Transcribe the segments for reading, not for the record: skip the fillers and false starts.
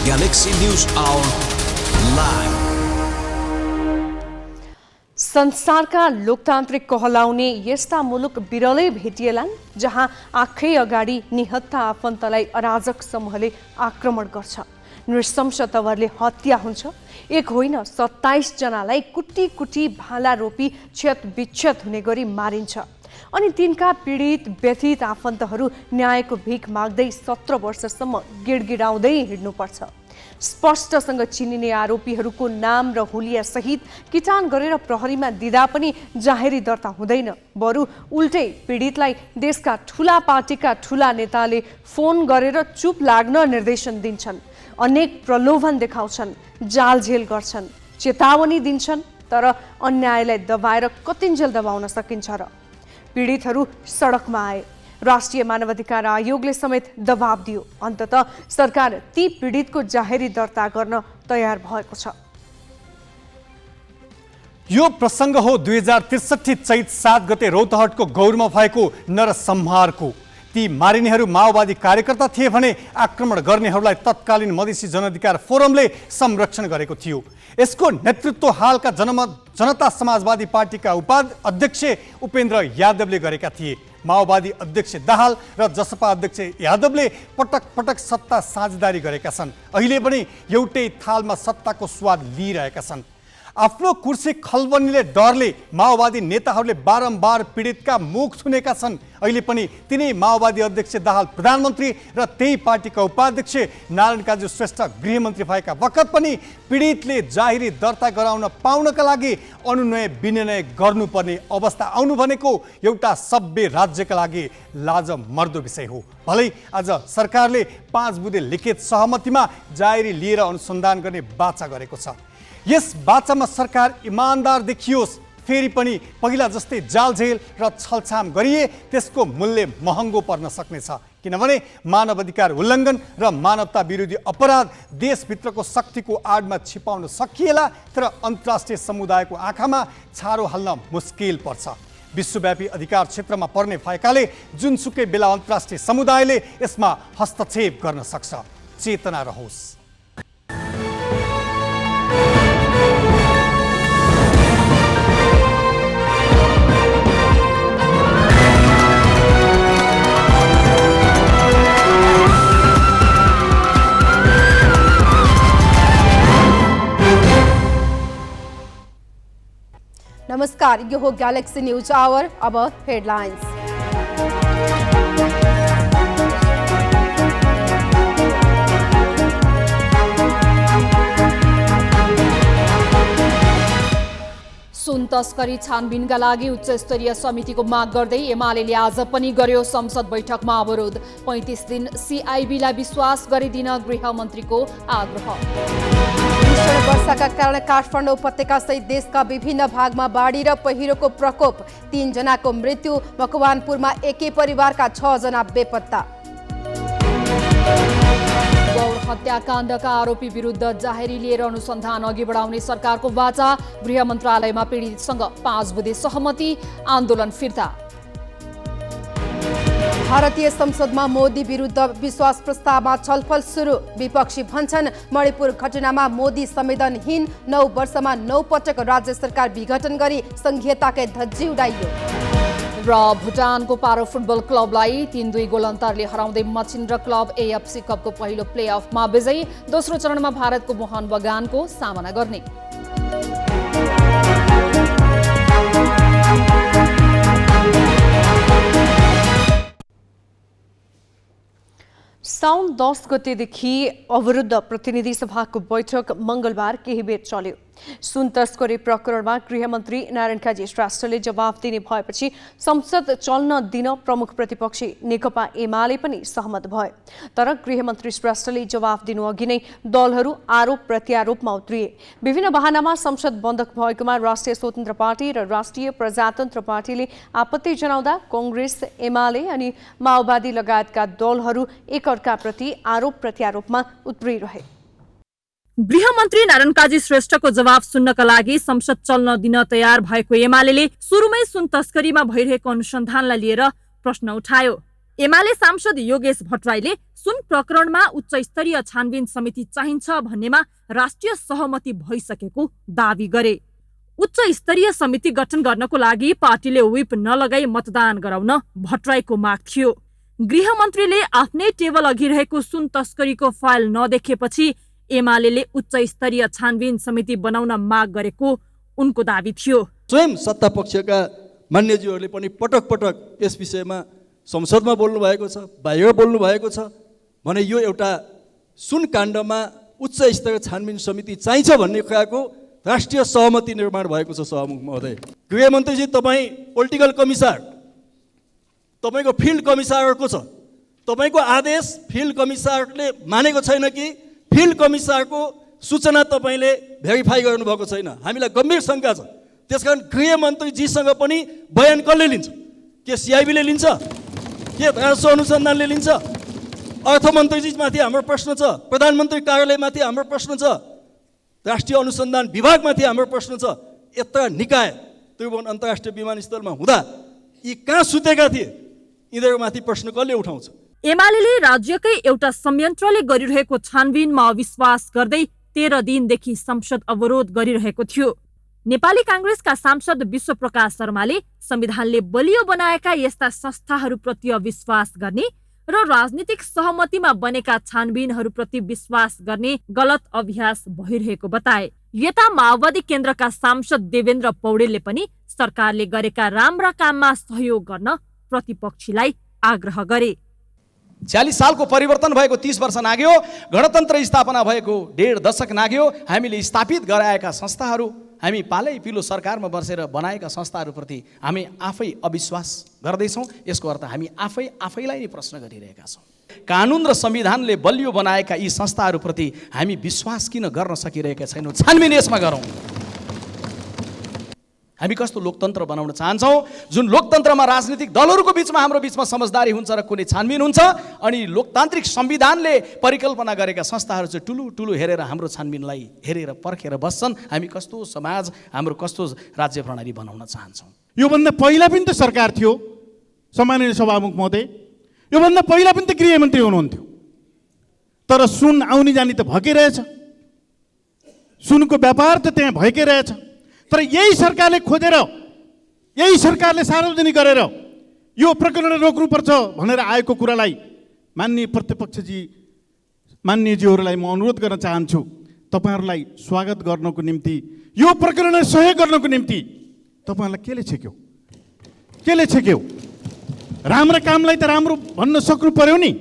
Galaxy News Hour Live. संसारका लोकतान्त्रिक कहलाउने यस्ता मुलुक बिरलै भेटिएलान् जहाँ आँखै अगाडि निहत्था आफन्तलाई अराजक समूहले आक्रमण गर्छ, नृशंस तवरले हत्या हुन्छ। एक होइन 27 जनालाई कुटी कुटी भाला रोपी क्षत विक्षत हुने गरी मारिन्छ अनि तिनका पीडित व्यथित आफन्तहरू न्यायको भिख माग्दै 17 वर्षसम्म गिडगिडाउँदै हिँड्नुपर्छ। स्पष्टसँग चिनिने आरोपीहरूको नाम र हुलिया सहित किटान गरेर प्रहरीमा दिँदा पनि जाहेरी दर्ता हुँदैन, बरु उल्टै पीडितलाई देशका ठूला पार्टीका ठूला नेताले फोन गरेर चुप लाग्न निर्देशन दिन्छन्, अनेक प्रलोभन देखाउँछन्, जालझेल गर्छन्, चेतावनी दिन्छन्, तर अन्यायलाई दबाएर कतिन्जेल दबाउन सकिन्छ र? पीडितहरू सडकमा आए, राष्ट्रिय मानवाधिकार आयोगले समेत दबाब दियो। अन्ततः सरकार ती पीडितको जाहेरी दर्ता गर्न तयार भएको छ। यो प्रसङ्ग हो 2063 चैत 7 गते रौतहटको गौरमा भएको नरसंहारको। ती मारिनेहरू माओवादी कार्यकर्ता थिए भने आक्रमण गर्नेहरूलाई तत्कालीन मधेसी जनअधिकार फोरमले संरक्षण गरेको थियो। यसको नेतृत्व हालका जनता समाजवादी पार्टीका उपाध्यक्ष उपेन्द्र यादवले गरेका थिए। माओवादी अध्यक्ष दाहाल र जसपा अध्यक्ष यादवले पटक पटक सत्ता साझेदारी गरेका छन्। अहिले पनि एउटै थालमा सत्ताको स्वाद लिइरहेका छन्। आफ्नो कुर्सी खल्बनीले डरले माओवादी नेताहरूले बारम्बार पीडितका मुख थुनेका छन्। अहिले पनि तिनै माओवादी अध्यक्ष दाहाल प्रधानमन्त्री र त्यही पार्टीका उपाध्यक्ष नारायण काजी श्रेष्ठ गृहमन्त्री भएका बखत पनि पीडितले जाहेरी दर्ता गराउन पाउनका लागि अनुनय विनिमय गर्नुपर्ने अवस्था आउनु भनेको एउटा सभ्य राज्यका लागि लाजमर्दो विषय हो। भलै आज सरकारले 5 बुँदे लिखित सहमतिमा जाहेरी लिएर अनुसन्धान गर्ने बाचा गरेको छ। यस बाचामा सरकार इमानदार देखियोस्, फेरि पनि पहिला जस्तै जालझेल र छलछाम गरिए त्यसको मूल्य महँगो पर्न सक्नेछ। किनभने मानवाधिकार उल्लङ्घन र मानवता विरोधी अपराध देशभित्रको शक्तिको आडमा छिपाउन सकिएला, तर अन्तर्राष्ट्रिय समुदायको आँखामा छारो हाल्न मुस्किल पर्छ। विश्वव्यापी अधिकार क्षेत्रमा पर्ने भएकाले जुनसुकै बेला अन्तर्राष्ट्रिय समुदायले यसमा हस्तक्षेप गर्न सक्छ। चेतना रहोस्। नमस्कार, यो हो गैलेक्सी न्यूज आवर। अब हेडलाइंस। सुन तस्करी छानबिनका लागि उच्च स्तरीय समितिको माग गर्दै एमालेले आज पनि गर्यो संसद बैठकमा अवरोध। 35 दिन सीआईबीलाई विश्वास गरिदिन गृहमन्त्रीको आग्रह। भीषण वर्षाका कारण काठमाडौँ उपत्यका सहित देशका विभिन्न भागमा बाढी र पहिरोको प्रकोप। 3 जनाको मृत्यु। मकवानपुरमा एकै परिवारका 6 जना बेपत्ता। गौर हत्याकाण्डका आरोपी विरुद्ध जाहेरी लिएर अनुसन्धान अघि बढाउने सरकारको वाचा। गृह मन्त्रालयमा पीडितसँग 5 बुँदे सहमति। आन्दोलन फिर्ता। भारतीय संसदमा मोदी विरुद्ध विश्वास प्रस्तावमा छलफल सुरु। विपक्षी भन्छन् मणिपुर घटनामा मोदी संवेदनहीन। 9 वर्षमा 9 पटक राज्य सरकार विघटन गरी संघीयताकै धज्जी उडाइयो। र भुटानको पारो फुटबल क्लबलाई 3-2 गोल अन्तरले हराउँदै मचिन्द्र क्लब एएफसी कपको पहिलो प्लेअफमा विजयी। दोस्रो चरणमा भारतको मोहन बगानको सामना गर्ने। साउन 10 गतेदेखि अवरुद्ध प्रतिनिधि सभाको बैठक मंगलबार केही बेर चल्यो। सुन तस्करी प्रकरणमा गृहमन्त्री नारायण काजी श्रेष्ठले जवाफ दिने भएपछि संसद चल्न दिन प्रमुख प्रतिपक्षी नेकपा एमाले पनि सहमत भए। तर गृहमन्त्री श्रेष्ठले जवाफ दिनु अघि नै दलहरू आरोप प्रत्यारोपमा उत्रिए। विभिन्न बहानामा संसद बन्द भएकोमा राष्ट्रिय स्वतन्त्र पार्टी र राष्ट्रिय प्रजातन्त्र पार्टीले आपत्ति जनाउँदा कांग्रेस, एमाले अनि माओवादी लगायतका दलहरू एकअर्काप्रति आरोप प्रत्यारोपमा उत्रिरहे। गृहमन्त्री नारायण काजी श्रेष्ठको जवाफ सुन्नका लागि संसद चल्न दिन तयार भएको एमाले सुरुमै सुन तस्करीमा भइरहेको अनुसन्धानलाई लिएर प्रश्न उठायो। एमाले सांसद योगेश भट्टराईले सुन प्रकरणमा उच्च स्तरीय छानबिन समिति चाहिन्छ भन्नेमा राष्ट्रिय सहमति भइसकेको दावी गरे। उच्च स्तरीय समिति गठन गर्नको लागि पार्टीले व्हिप नलगाई मतदान गराउन भट्टराईको माग थियो। गृहमन्त्रीले आफ्नै टेबल अघि रहेको सुन तस्करीको फाइल नदेखेपछि एमाले उच्च स्तरीय छानबिन समिति बनाउन माग गरेको उनको दावी थियो। स्वयं सत्ता पक्षका मान्यज्यूहरूले पनि पटक पटक यस विषयमा संसदमा बोल्नु भएको छ, बाहिर बोल्नु भएको छ भने यो एउटा सुन काण्डमा उच्च स्तरीय छानबिन समिति चाहिन्छ भन्ने कुराको राष्ट्रिय सहमति निर्माण भएको छ। सभामुख महोदय, गृहमन्त्रीजी तपाईँ पोलिटिकल कमिसार, तपाईँको फिल्ड कमिसारको छ, तपाईँको आदेश फिल्ड कमिसारले मानेको छैन कि फिल्ड कमिसारको सूचना तपाईँले भेरिफाई गर्नुभएको छैन, हामीलाई गम्भीर शङ्का छ। त्यसकारण गृहमन्त्रीजीसँग पनि बयान कसले लिन्छ? के सिआइबीले लिन्छ? के राजस्व अनुसन्धानले लिन्छ? अर्थमन्त्रीजीमाथि हाम्रो प्रश्न छ, प्रधानमन्त्री कार्यालयमाथि हाम्रो प्रश्न छ, राष्ट्रिय अनुसन्धान विभागमाथि हाम्रो प्रश्न छ। यत्र निकाय त्रिभुवन अन्तर्राष्ट्रिय विमानस्थलमा हुँदा यी कहाँ सुतेका थिए? यिनीहरूमाथि प्रश्न कसले उठाउँछ? एमाले राज्यकै एउटा संयन्त्रले गरिरहेको छानबिनमा अविश्वास गर्दै 13 दिनदेखि संसद अवरोध गरिरहेको थियो। नेपाली कांग्रेसका सांसद विश्वप्रकाश शर्माले संविधानले बलियो बनाएका यस्ता संस्थाहरूप्रति अविश्वास गर्ने र राजनीतिक सहमतिमा बनेका छानबिनहरूप्रति विश्वास गर्ने गलत अभ्यास भइरहेको बताए। यता माओवादी केन्द्रका सांसद देवेन्द्र पौडेलले पनि सरकारले गरेका राम्रा काममा सहयोग गर्न प्रतिपक्षीलाई आग्रह गरे। 40 सालको परिवर्तन भएको 30 वर्ष नाग्यो, गणतन्त्र स्थापना भएको 1.5 दशक नाग्यो। हामीले स्थापित गराएका संस्थाहरू, हामी पालै पिलो सरकारमा बसेर बनाएका संस्थाहरूप्रति हामी आफै अविश्वास गर्दैछौँ। यसको अर्थ हामी आफैलाई नै प्रश्न गरिरहेका छौँ। कानुन र संविधानले बलियो बनाएका यी संस्थाहरूप्रति हामी विश्वास किन गर्न सकिरहेका छैनौँ? छानबिन यसमा गरौँ। हामी कस्तो लोकतन्त्र बनाउन चाहन्छौँ जुन लोकतन्त्रमा राजनीतिक दलहरूको बिचमा हाम्रो बिचमा समझदारी हुन्छ र कुनै छानबिन हुन्छ, अनि लोकतान्त्रिक संविधानले परिकल्पना गरेका संस्थाहरू चाहिँ ठुलो हेरेर हाम्रो छानबिनलाई हेरेर पर्खेर बस्छन्। हामी कस्तो समाज, हाम्रो कस्तो राज्य प्रणाली बनाउन चाहन्छौँ? योभन्दा पहिला पनि त सरकार थियो सम्माननीय सभामुख महोदय, योभन्दा पहिला पनि त गृहमन्त्री हुनुहुन्थ्यो, तर सुन आउने जाने त भएकै रहेछ, सुनको व्यापार त त्यहाँ भएकै रहेछ। तर यही सरकारले खोजेर, यही सरकारले सार्वजनिक गरेर यो प्रकरण रोक्नुपर्छ भनेर आएको कुरालाई माननीय प्रतिपक्षजी, माननीयज्यूहरूलाई म अनुरोध गर्न चाहन्छु, तपाईँहरूलाई स्वागत गर्नको निम्ति, यो प्रकरणलाई सहयोग गर्नको निम्ति तपाईँहरूलाई केले छेक्यो? राम्रो कामलाई त राम्रो भन्न सक्नु पर्यो नि।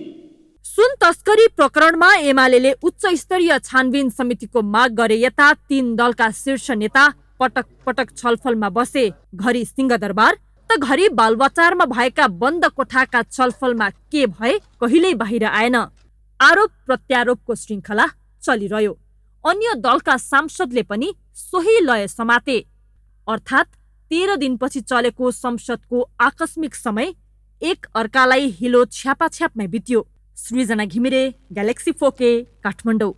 सुन तस्करी प्रकरणमा एमाले उच्च स्तरीय छानबिन समितिको माग गरे। यता 3 दलका शीर्ष नेता पटक पटक छलफलमा बसे। घरि सिंहदरबार त घरि बालुवाचारमा भएका बन्द कोठाका छलफलमा के भए कहिल्यै बाहिर आएन। आरोप प्रत्यारोपको श्रृङ्खला चलिरह्यो। अन्य दलका सांसदले पनि सोही लय समाते। अर्थात् 13 दिनपछि चलेको संसदको आकस्मिक समय एक अर्कालाई हिलो छ्यापाछ्यापमै बित्यो। सृजना घिमिरे, ग्यालेक्सी 4K, काठमाडौँ।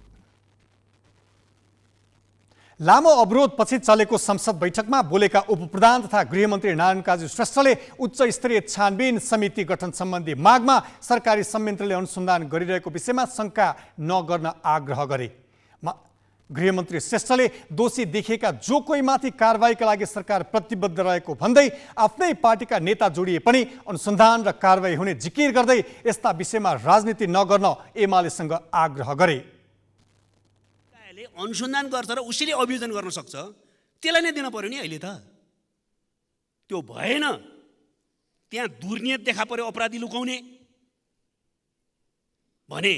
लामो अवरोधपछि चलेको संसद बैठकमा बोलेका उपप्रधान तथा गृहमन्त्री नारायण काजी श्रेष्ठले उच्च स्तरीय छानबिन समिति गठन सम्बन्धी मागमा सरकारी संयन्त्रले अनुसन्धान गरिरहेको विषयमा शङ्का नगर्न आग्रह गरे। गृहमन्त्री श्रेष्ठले दोषी देखिएका जो कोही माथि कारबाहीका लागि सरकार प्रतिबद्ध रहेको भन्दै आफ्नै पार्टीका नेता जोडिए पनि अनुसन्धान र कारबाही हुने जिकिर गर्दै यस्ता विषयमा राजनीति नगर्न एमालेसँग आग्रह गरे। अनुसन्धान गर्छ र उसैले अभियोजन गर्न सक्छ, त्यसलाई नै दिन पर्यो नि। अहिले त त्यो भएन। त्यहाँ दुर्नियत देखा पर्यो अपराधी लुकाउने भने,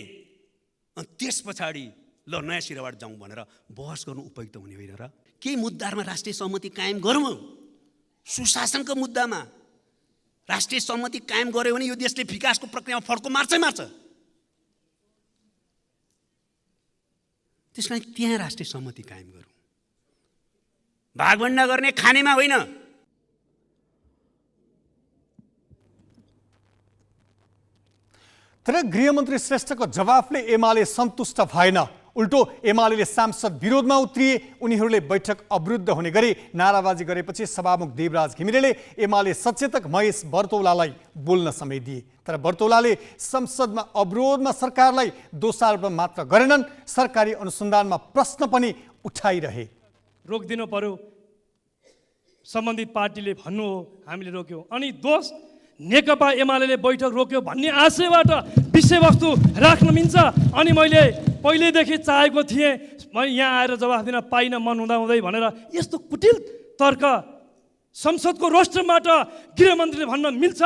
त्यस पछाडि ल नयाँ सिराबाट जाउँ भनेर बहस गर्नु उपयुक्त हुने होइन र? केही मुद्दामा राष्ट्रिय सहमति कायम गरौँ। सुशासनको मुद्दामा राष्ट्रिय सहमति कायम गर्यो भने यो देशले विकासको प्रक्रियामा फड्को मार्छ। त्यसलाई त्यहाँ राष्ट्रिय सहमति कायम गरौँ। भागभण्डा गर्ने खानेमा होइन। तर गृहमन्त्री श्रेष्ठको जवाफले एमाले सन्तुष्ट भएन। उल्टो एमाले सांसद विरोधमा उत्रिए। उनीहरूले बैठक अवरुद्ध हुने गरी नाराबाजी गरेपछि सभामुख देवराज घिमिरेले एमाले सचेतक महेश बर्तौलालाई बोल्न समय दिए। तर बर्तौलाले संसदमा अवरोधमा सरकारलाई दोषारोप मात्र गरेनन्, सरकारी अनुसन्धानमा प्रश्न पनि उठाइरहे। रोकिदिनु पर्यो, सम्बन्धित पार्टीले भन्नु हो हामीले रोक्यौँ, अनि दोष नेकपा एमाले बैठक रोक्यो भन्ने आशयबाट विषयवस्तु राख्न मिल्छ। अनि मैले पहिल्यैदेखि चाहेको थिएँ, म यहाँ आएर जवाफ दिन पाइनँ मन हुँदाहुँदै भनेर यस्तो कुटिल तर्क संसदको रोस्टरबाट गृहमन्त्रीले भन्न मिल्छ।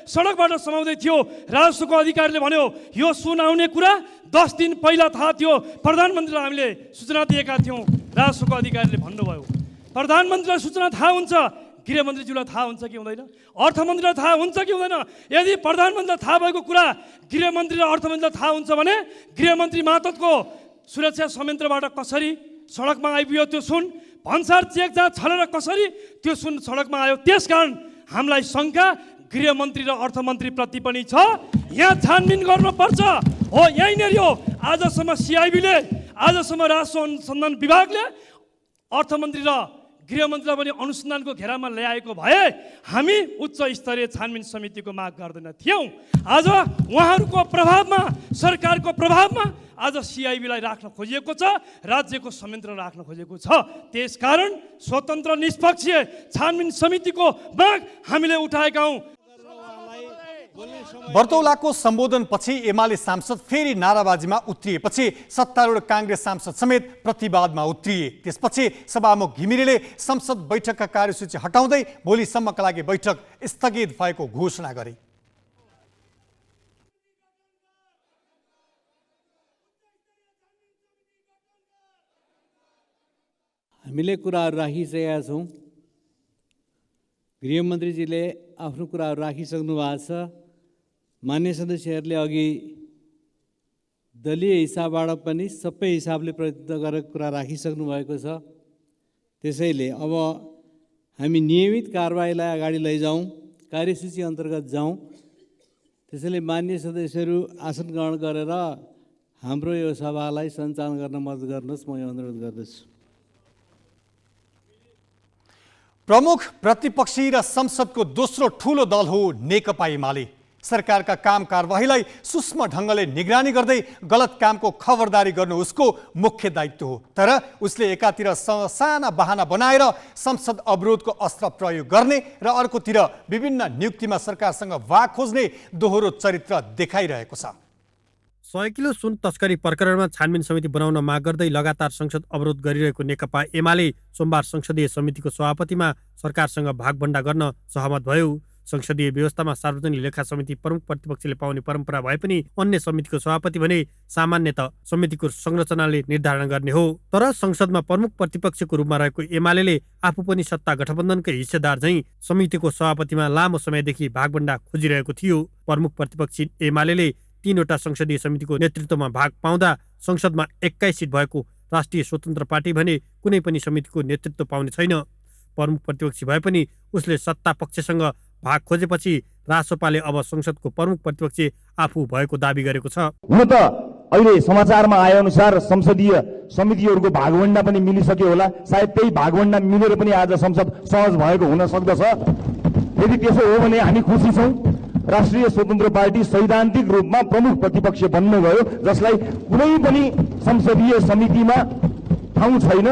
सडकबाट समाउँदै थियो, राजस्वको अधिकारीले भन्यो यो सुन आउने कुरा 10 दिन पहिला थाहा थियो, प्रधानमन्त्रीलाई हामीले सूचना दिएका थियौँ। राजस्वको अधिकारीले भन्नुभयो प्रधानमन्त्रीलाई सूचना थाहा हुन्छ, गृहमन्त्रीज्यूलाई थाहा हुन्छ कि हुँदैन, अर्थमन्त्रीलाई थाहा हुन्छ कि हुँदैन। यदि प्रधानमन्त्रीलाई थाहा भएको कुरा गृहमन्त्री र अर्थमन्त्रीलाई थाहा हुन्छ भने गृहमन्त्री मातहतको सुरक्षा संयन्त्रबाट कसरी सडकमा आइपुग्यो त्यो सुन, भन्सार चेक जहाँ छलेर कसरी त्यो सुन सडकमा आयो। त्यसकारण हामीलाई शङ्का गृहमन्त्री र अर्थमन्त्रीप्रति पनि छ। यहाँ छानबिन गर्नुपर्छ हो, यहीँनिर हो। आजसम्म सिआइबीले, आजसम्म राजस्व अनुसन्धान विभागले अर्थमन्त्री र गृहमन्त्रीलाई पनि अनुसन्धानको घेरामा ल्याएको भए हामी उच्च स्तरीय छानबिन समितिको माग गर्दैन थियौँ। आज उहाँहरूको प्रभावमा, सरकारको प्रभावमा आज सिआइबीलाई राख्न खोजिएको छ, राज्यको संयन्त्र राख्न खोजेको छ। त्यसकारण स्वतन्त्र निष्पक्ष छानबिन समितिको माग हामीले उठाएका हौँ। बर्तौलाको सम्बोधनपछि एमाले सांसद फेरि नाराबाजीमा उत्रिएपछि सत्तारूढ काङ्ग्रेस सांसद समेत प्रतिवादमा उत्रिए। त्यसपछि सभामुख घिमिरेले संसद बैठकका कार्यसूची हटाउँदै भोलिसम्मका लागि बैठक स्थगित भएको घोषणा गरे। हामीले कुराहरू राखिसकेका छौँ, गृहमन्त्रीजीले आफ्नो कुराहरू राखिसक्नु भएको छ। मान्य सदस्यहरूले अघि दलीय हिसाबबाट पनि सबै हिसाबले प्रतिनिधित्व गरेर कुरा राखिसक्नु भएको छ। त्यसैले अब हामी नियमित कारबाहीलाई अगाडि लैजाउँ, कार्यसूची अन्तर्गत जाउँ। त्यसैले मान्य सदस्यहरू आसन ग्रहण गरेर हाम्रो यो सभालाई सञ्चालन गर्न मद्दत गर्नुहोस्, म यो अनुरोध गर्दछु। प्रमुख प्रतिपक्षी र संसदको दोस्रो ठूलो दल हो नेकपा एमाले। सरकारका काम कारबाहीलाई सूक्ष्म ढङ्गले निगरानी गर्दै गलत कामको खबरदारी गर्नु उसको मुख्य दायित्व हो। तर उसले एकातिर साना बहाना बनाएर संसद अवरोधको अस्त्र प्रयोग गर्ने र अर्कोतिर विभिन्न नियुक्तिमा सरकारसँग वाक खोज्ने दोहोरो चरित्र देखाइरहेको छ। 100 किलो सुन तस्करी प्रकरणमा छानबिन समिति बनाउन माग गर्दै लगातार संसद अवरोध गरिरहेको नेकपा एमाले सोमबार संसदीय समितिको सभापतिमा सरकारसँग भागभण्डा गर्न सहमत भयो। संसदीय व्यवस्थामा सार्वजनिक लेखा समिति प्रमुख प्रतिपक्षले पाउने परम्परा भए पनि अन्य समितिको सभापति भने सामान्यतः समितिको संरचनाले निर्धारण गर्ने हो। तर संसदमा प्रमुख प्रतिपक्षको रूपमा रहेको एमाले आफू पनि सत्ता गठबन्धनकै हिस्सेदार झैं समितिको सभापतिमा लामो समयदेखि भागभण्डा खोजिरहेको थियो। प्रमुख प्रतिपक्षी एमाले 3वटा संसदीय समितिको नेतृत्वमा भाग पाउँदा संसदमा 21 सिट भएको राष्ट्रिय स्वतन्त्र पार्टी भने कुनै पनि समितिको नेतृत्व पाउने छैन। प्रमुख प्रतिपक्षी भए पनि उसले सत्ता पक्षसँग भाग खोजेपछि रासोपाले अब संसदको प्रमुख प्रतिपक्षी आफू भएको दाबी गरेको छ। हुन त अहिले समाचारमा आए अनुसार संसदीय समितिहरूको भागभण्डा पनि मिलिसक्यो होला, सायद त्यही भागभण्डा मिलेर पनि आज संसद सहज भएको हुन सक्दछ। यदि त्यसो हो भने हामी खुसी छौँ। राष्ट्रिय स्वतन्त्र पार्टी सैद्धान्तिक रूपमा प्रमुख प्रतिपक्ष बन्नुभयो, जसलाई कुनै पनि संसदीय समितिमा ठाउँ छैन।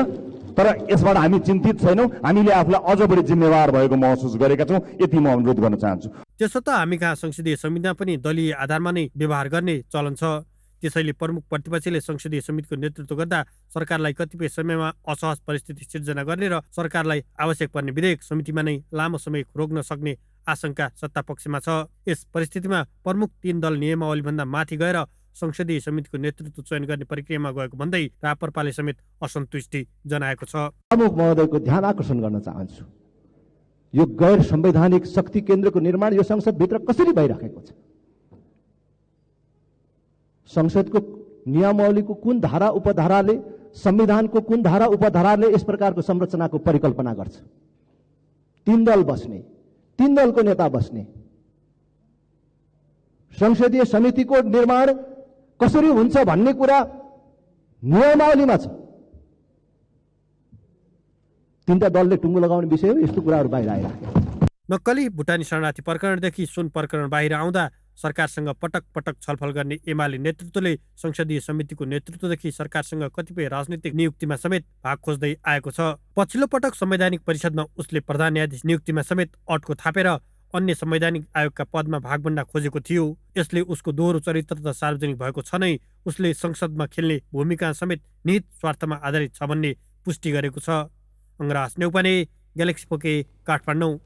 तर यसबाट हामी चिन्तित छैनौँ, हामीले आफूलाई अझ बढी जिम्मेवार भएको महसुस गरेका छौँ। यति म अनुरोध गर्न चाहन्छु। त्यसो त हामी कहाँ संसदीय समितिमा पनि दलीय आधारमा नै व्यवहार गर्ने चलन छ। त्यसैले प्रमुख प्रतिपक्षले संसदीय समितिको नेतृत्व गर्दा सरकारलाई कतिपय समयमा असहज परिस्थिति सिर्जना गर्ने र सरकारलाई आवश्यक पर्ने विधेयक समितिमा नै लामो समय रोक्न सक्ने आशंका सत्तापक्षमा छ। यस परिस्थितिमा प्रमुख 3 दल नियमावलीभन्दा माथि गएर संसदीय समितिको नेतृत्व चयन गर्ने प्रक्रियामा गएको भन्दै रापरपाले समेत असन्तुष्टि जनाएको छ। प्रमुख महोदयको ध्यान आकर्षण गर्न चाहन्छु, यो गैर संवैधानिक शक्ति केन्द्रको निर्माण यो संसदभित्र कसरी भइरहेको छ? संसदको नियमावलीको कुन धारा उपधाराले, संविधानको कुन धारा उपधाराले यस प्रकारको संरचनाको परिकल्पना गर्छ? 3 दल बस्ने, 3 दलको नेता बस्ने संसदीय समितिको निर्माण कसरी हुन्छ भन्ने कुरा नियमावलीमा छ। तीनटा दलले टुङ्गो लगाउने विषय हो, यस्तो कुराहरू बाहिर आइराखेको। नक्कली भुटानी शरणार्थी प्रकरणदेखि सुन प्रकरण बाहिर आउँदा सरकारसँग पटक पटक छलफल गर्ने एमाले नेतृत्वले संसदीय समितिको नेतृत्वदेखि सरकारसँग कतिपय राजनीतिक नियुक्तिमा समेत भाग खोज्दै आएको छ। पछिल्लो पटक संवैधानिक परिषदमा उसले प्रधान न्यायाधीश नियुक्तिमा समेत अड्को थापेर अन्य संवैधानिक आयोगका पदमा भागभन्डा खोजेको थियो। यसले उसको दोहोरो चरित्र त सार्वजनिक भएको छ नै, उसले संसदमा खेल्ने भूमिका समेत निहित स्वार्थमा आधारित छ भन्ने पुष्टि गरेको छ। अङ्गराज नेउपाने, ग्यालेक्सी पोके, काठमाडौँ।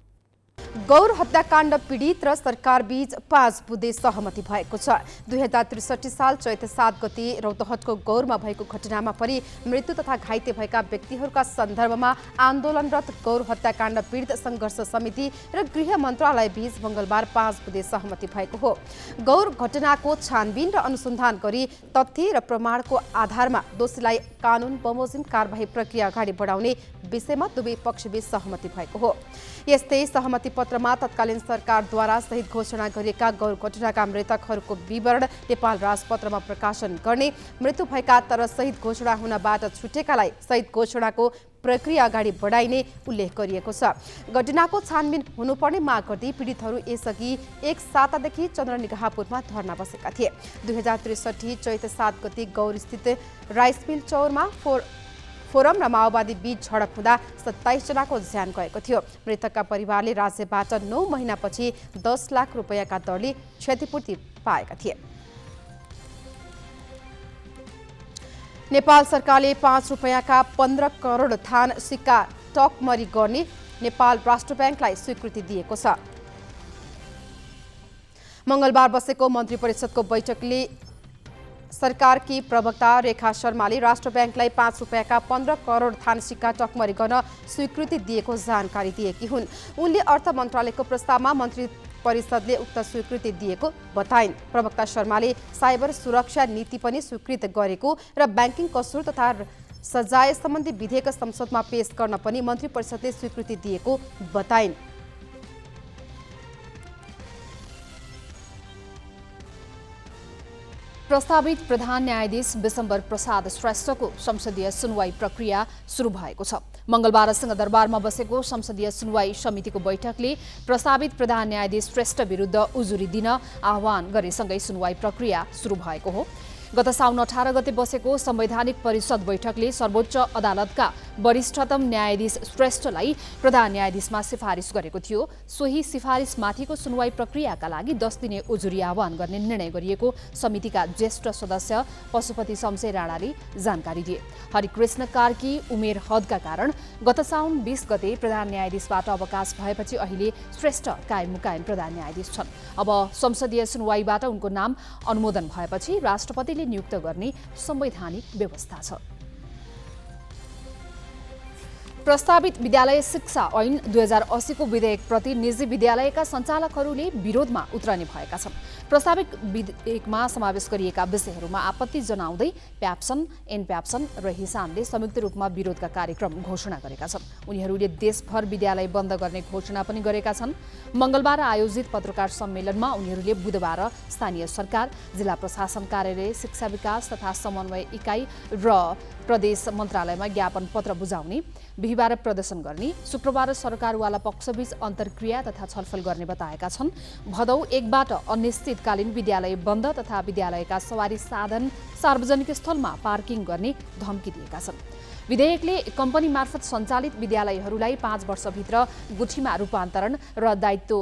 गौर हत्याकाण्ड पीडित र सरकार बीच 5 बुँदे सहमति भएको छ। 2063 साल चैत 7 गते रौतहटको गौरमा भएको घटनामा परि मृत्यु तथा घाइते भएका व्यक्तिहरूका सन्दर्भमा आन्दोलनरत गौर हत्याकाण्ड पीडित सङ्घर्ष समिति र गृह मन्त्रालय बीच मङ्गलबार 5 बुँदे सहमति भएको हो। गौर घटनाको छानबिन र अनुसन्धान गरी तथ्य र प्रमाणको आधारमा दोषीलाई कानुन बमोजिम कारबाही प्रक्रिया अगाडि बढाउने विषयमा दुवै पक्षबीच सहमति भएको हो। यस्तै सहमति पत्रमा तत्कालीन सरकारद्वारा शहीद घोषणा गरिएका गौर घटनाका मृतकहरूको विवरण नेपाल राजपत्रमा प्रकाशन गर्ने, मृत्यु भएका तर शहीद घोषणा हुनबाट छुटेकालाई शहीद घोषणाको प्रक्रिया अगाडि बढाइने उल्लेख गरिएको छ। घटनाको छानबिन हुनुपर्ने माग गर्दै पीडितहरू यसअघि एक सातादेखि चन्द्रनिगाहपुरमा धरना बसेका थिए। 2063 चैत 7 गते गौरस्थित राइस मिल चौरमा फोरम र माओवादी बीच झडप हुँदा 27 जनाको ज्यान गएको थियो। मृतकका परिवारले राज्यबाट 9 महिनापछि 10 लाख रुपैयाँका दरले क्षतिपूर्ति पाएका थिए। नेपाल सरकारले 5 रुपैयाँका 15 करोड थान सिक्का टकमरी गर्ने नेपाल राष्ट्र ब्याङ्कलाई स्वीकृति दिएको छ। मङ्गलबार बसेको मन्त्री परिषदको बैठकले सरकारकी प्रवक्ता रेखा शर्माले राष्ट्र ब्याङ्कलाई 5 रुपैयाँका 15 करोड थान सिक्का टकमरी गर्न स्वीकृति दिएको जानकारी दिएकी हुन्। उनले अर्थ मन्त्रालयको प्रस्तावमा मन्त्री परिषदले उक्त स्वीकृति दिएको बताइन्। प्रवक्ता शर्माले साइबर सुरक्षा नीति पनि स्वीकृत गरेको र ब्याङ्किङ कसुर तथा सजाय सम्बन्धी विधेयक संसदमा पेश गर्न पनि मन्त्री परिषदले स्वीकृति दिएको बताइन्। प्रस्तावित प्रधान न्यायाधीश विशम्बर प्रसाद श्रेष्ठको संसदीय सुनवाई प्रक्रिया सुरु भएको छ। मङ्गलबार सिंहदरबारमा बसेको संसदीय सुनवाई समितिको बैठकले प्रस्तावित प्रधान न्यायाधीश श्रेष्ठ विरुद्ध उजुरी दिन आह्वान गरेसँगै सुनवाई प्रक्रिया सुरु भएको हो। गत साउन 18 गते बसेको संवैधानिक परिषद बैठकले सर्वोच्च अदालतका वरिष्ठतम न्यायाधीश श्रेष्ठलाई प्रधान न्यायाधीशमा सिफारिस गरेको थियो। सोही सिफारिसमाथिको सुनवाई प्रक्रियाका लागि 10 दिने उजुरी आह्वान गर्ने निर्णय गरिएको समितिका ज्येष्ठ सदस्य पशुपति शमशेर राणाले जानकारी दिए। हरिकृष्ण कार्की उमेर हदका कारण गत साउन 20 गते प्रधान न्यायाधीशबाट अवकाश भएपछि अहिले श्रेष्ठ कायम मुकायम प्रधान न्यायाधीश छन्। अब संसदीय सुनवाईबाट उनको नाम अनुमोदन भएपछि राष्ट्रपतिले नियुक्त गर्ने संवैधानिक व्यवस्था छ। प्रस्तावित विद्यालय शिक्षा ऐन 2080 को विधेयकप्रति निजी विद्यालयका सञ्चालकहरूले विरोधमा उत्रने भएका छन्। प्रस्तावित विधेयकमा समावेश गरिएका विषयहरूमा आपत्ति जनाउँदै प्याप्सन, एनप्याप्सन र हिसामले संयुक्त रूपमा विरोधका कार्यक्रम घोषणा गरेका छन्। उनीहरूले देशभर विद्यालय बन्द गर्ने घोषणा पनि गरेका छन्। मङ्गलबार आयोजित पत्रकार सम्मेलनमा उनीहरूले बुधबार स्थानीय सरकार, जिल्ला प्रशासन कार्यालय, शिक्षा विकास तथा समन्वय इकाइ र प्रदेश मन्त्रालयमा ज्ञापन पत्र बुझाउने, बिहिबार प्रदर्शन गर्ने, शुक्रबार सरकारवाला पक्षबीच अन्तर्क्रिया तथा छलफल गर्ने बताएका छन्। भदौ 1बाट अनिश्चितकालीन विद्यालय बन्द तथा विद्यालयका सवारी साधन सार्वजनिक स्थलमा पार्किङ गर्ने धम्की दिएका छन्। विधेयकले कम्पनी मार्फत सञ्चालित विद्यालयहरूलाई 5 वर्षभित्र गुठीमा रूपान्तरण र दायित्व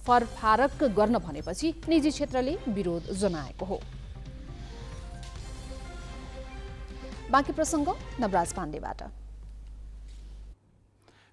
फरफारक गर्न भनेपछि निजी क्षेत्रले विरोध जनाएको हो। बाँकी प्रसङ्ग नवराज पाण्डेबाट।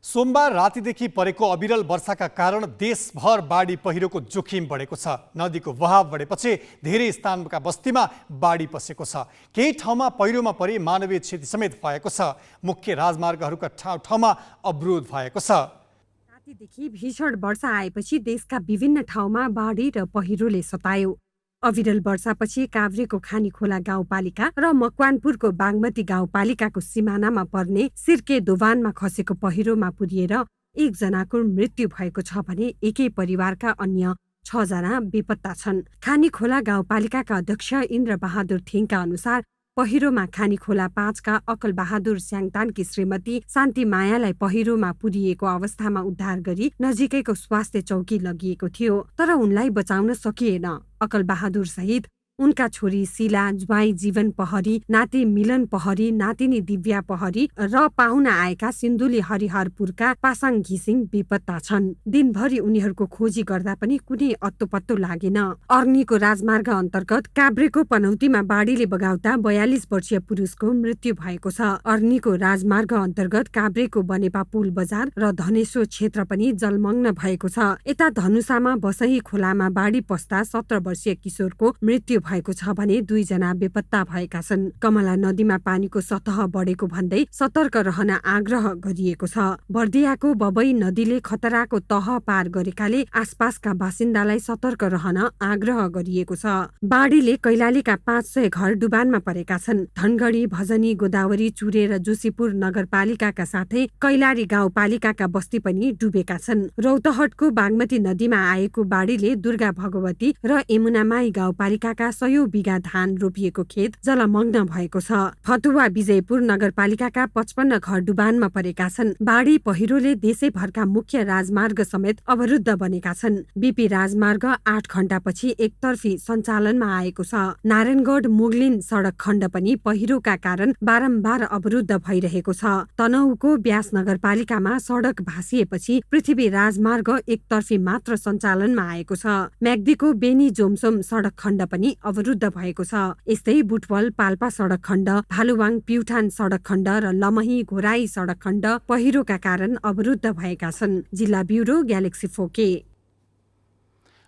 सोमबार रातिदेखि परेको अविरल वर्षाका कारण देशभर बाढी पहिरोको जोखिम बढेको छ। नदीको बहाव बढेपछि धेरै स्थानका बस्तीमा बाढी पसेको छ। केही ठाउँमा पहिरोमा परि मानवीय क्षति समेत भएको छ। मुख्य राजमार्गहरूका ठाउँमा अवरोध भएको छ। रातिदेखि भीषण वर्षा आएपछि देशका विभिन्न ठाउँमा बाढी र पहिरोले सतायो। अविरल वर्षापछि काभ्रेको खानीखोला गाउँपालिका र मकवानपुरको बागमती गाउँपालिकाको सिमानामा पर्ने सिर्के दोभानमा खसेको पहिरोमा पुरिएर 1 जनाको मृत्यु भएको छ भने एकै परिवारका अन्य 6 जना बेपत्ता छन्। खानीखोला गाउँपालिकाका अध्यक्ष इन्द्र बहादुर थिङका अनुसार पहिरोमा खानीखोला 5 का अकल बहादुर स्याङतानकी श्रीमती शान्ति मायालाई पहिरोमा पुरिएको अवस्थामा उद्धार गरी नजिकैको स्वास्थ्य चौकी लगिएको थियो, तर उनलाई बचाउन सकिएन। अकल बहादुर सहित उनका छोरी शीला, ज्वाइँ जीवन पहरी, नाति मिलन पहरी, नातिनी दिव्या पहरी र पाहुना आएका सिन्धुली हरिहरपुरका पासाङ घिसिङ बेपत्ता छन्। दिनभरि उनीहरूको खोजी गर्दा पनि कुनै अत्तोपत्तो लागेन। अर्नीको राजमार्ग अन्तर्गत काभ्रेको पनौतीमा बाढीले बगाउँदा 42 वर्षीय पुरुषको मृत्यु भएको छ। अर्नीको राजमार्ग अन्तर्गत काभ्रेको बनेपा पुल बजार र धनेश्वर क्षेत्र पनि जलमग्न भएको छ। यता धनुषामा बसही खोलामा बाढी पस्दा 17 वर्षीय किशोरको मृत्यु भएको छ भने 2 जना बेपत्ता भएका छन्। कमला नदीमा पानीको सतह बढेको भन्दै सतर्क रहन आग्रह गरिएको छ। बर्दियाको बबई नदीले खतराको तह पार गरेकाले आसपासका बासिन्दालाई सतर्क रहन आग्रह गरिएको छ। बाढीले कैलालीका 500 घर डुबानमा परेका छन्। धनगढी, भजनी, गोदावरी, चुरे र जोशीपुर नगरपालिकाका साथै कैलाली गाउँपालिकाका बस्ती पनि डुबेका छन्। रौतहटको बागमती नदीमा आएको बाढीले दुर्गा भगवती र यमुनामाई गाउँपालिकाका 100 बिघा धान रोपिएको खेत जलमग्न भएको छ। फतुवा विजयपुर नगरपालिकाका 55 घर डुबानमा परेका छन्। बाढी पहिरोले देशैभरका मुख्य राजमार्ग समेत अवरुद्ध बनेका छन्। बीपी राजमार्ग 8 घण्टापछि एकतर्फी सञ्चालनमा आएको छ। नारायणगढ मुगलिन सडक खण्ड पनि पहिरोका कारण बारम्बार अवरुद्ध भइरहेको छ। तनहुको ब्यास नगरपालिकामा सडक भासिएपछि पृथ्वी राजमार्ग एकतर्फी मात्र सञ्चालनमा आएको छ। म्याग्दीको बेनी जोमसोम सडक खण्ड पनि अवरुद्ध भएको छ। यस्तै बुटवल पाल्पा सडक खण्ड, भालुवाङ प्युठान सडक खण्ड र लमही घोराई सडक खण्ड पहिरोका कारण अवरुद्ध भएका छन्। जिल्ला ब्युरो ग्यालेक्सी 4K।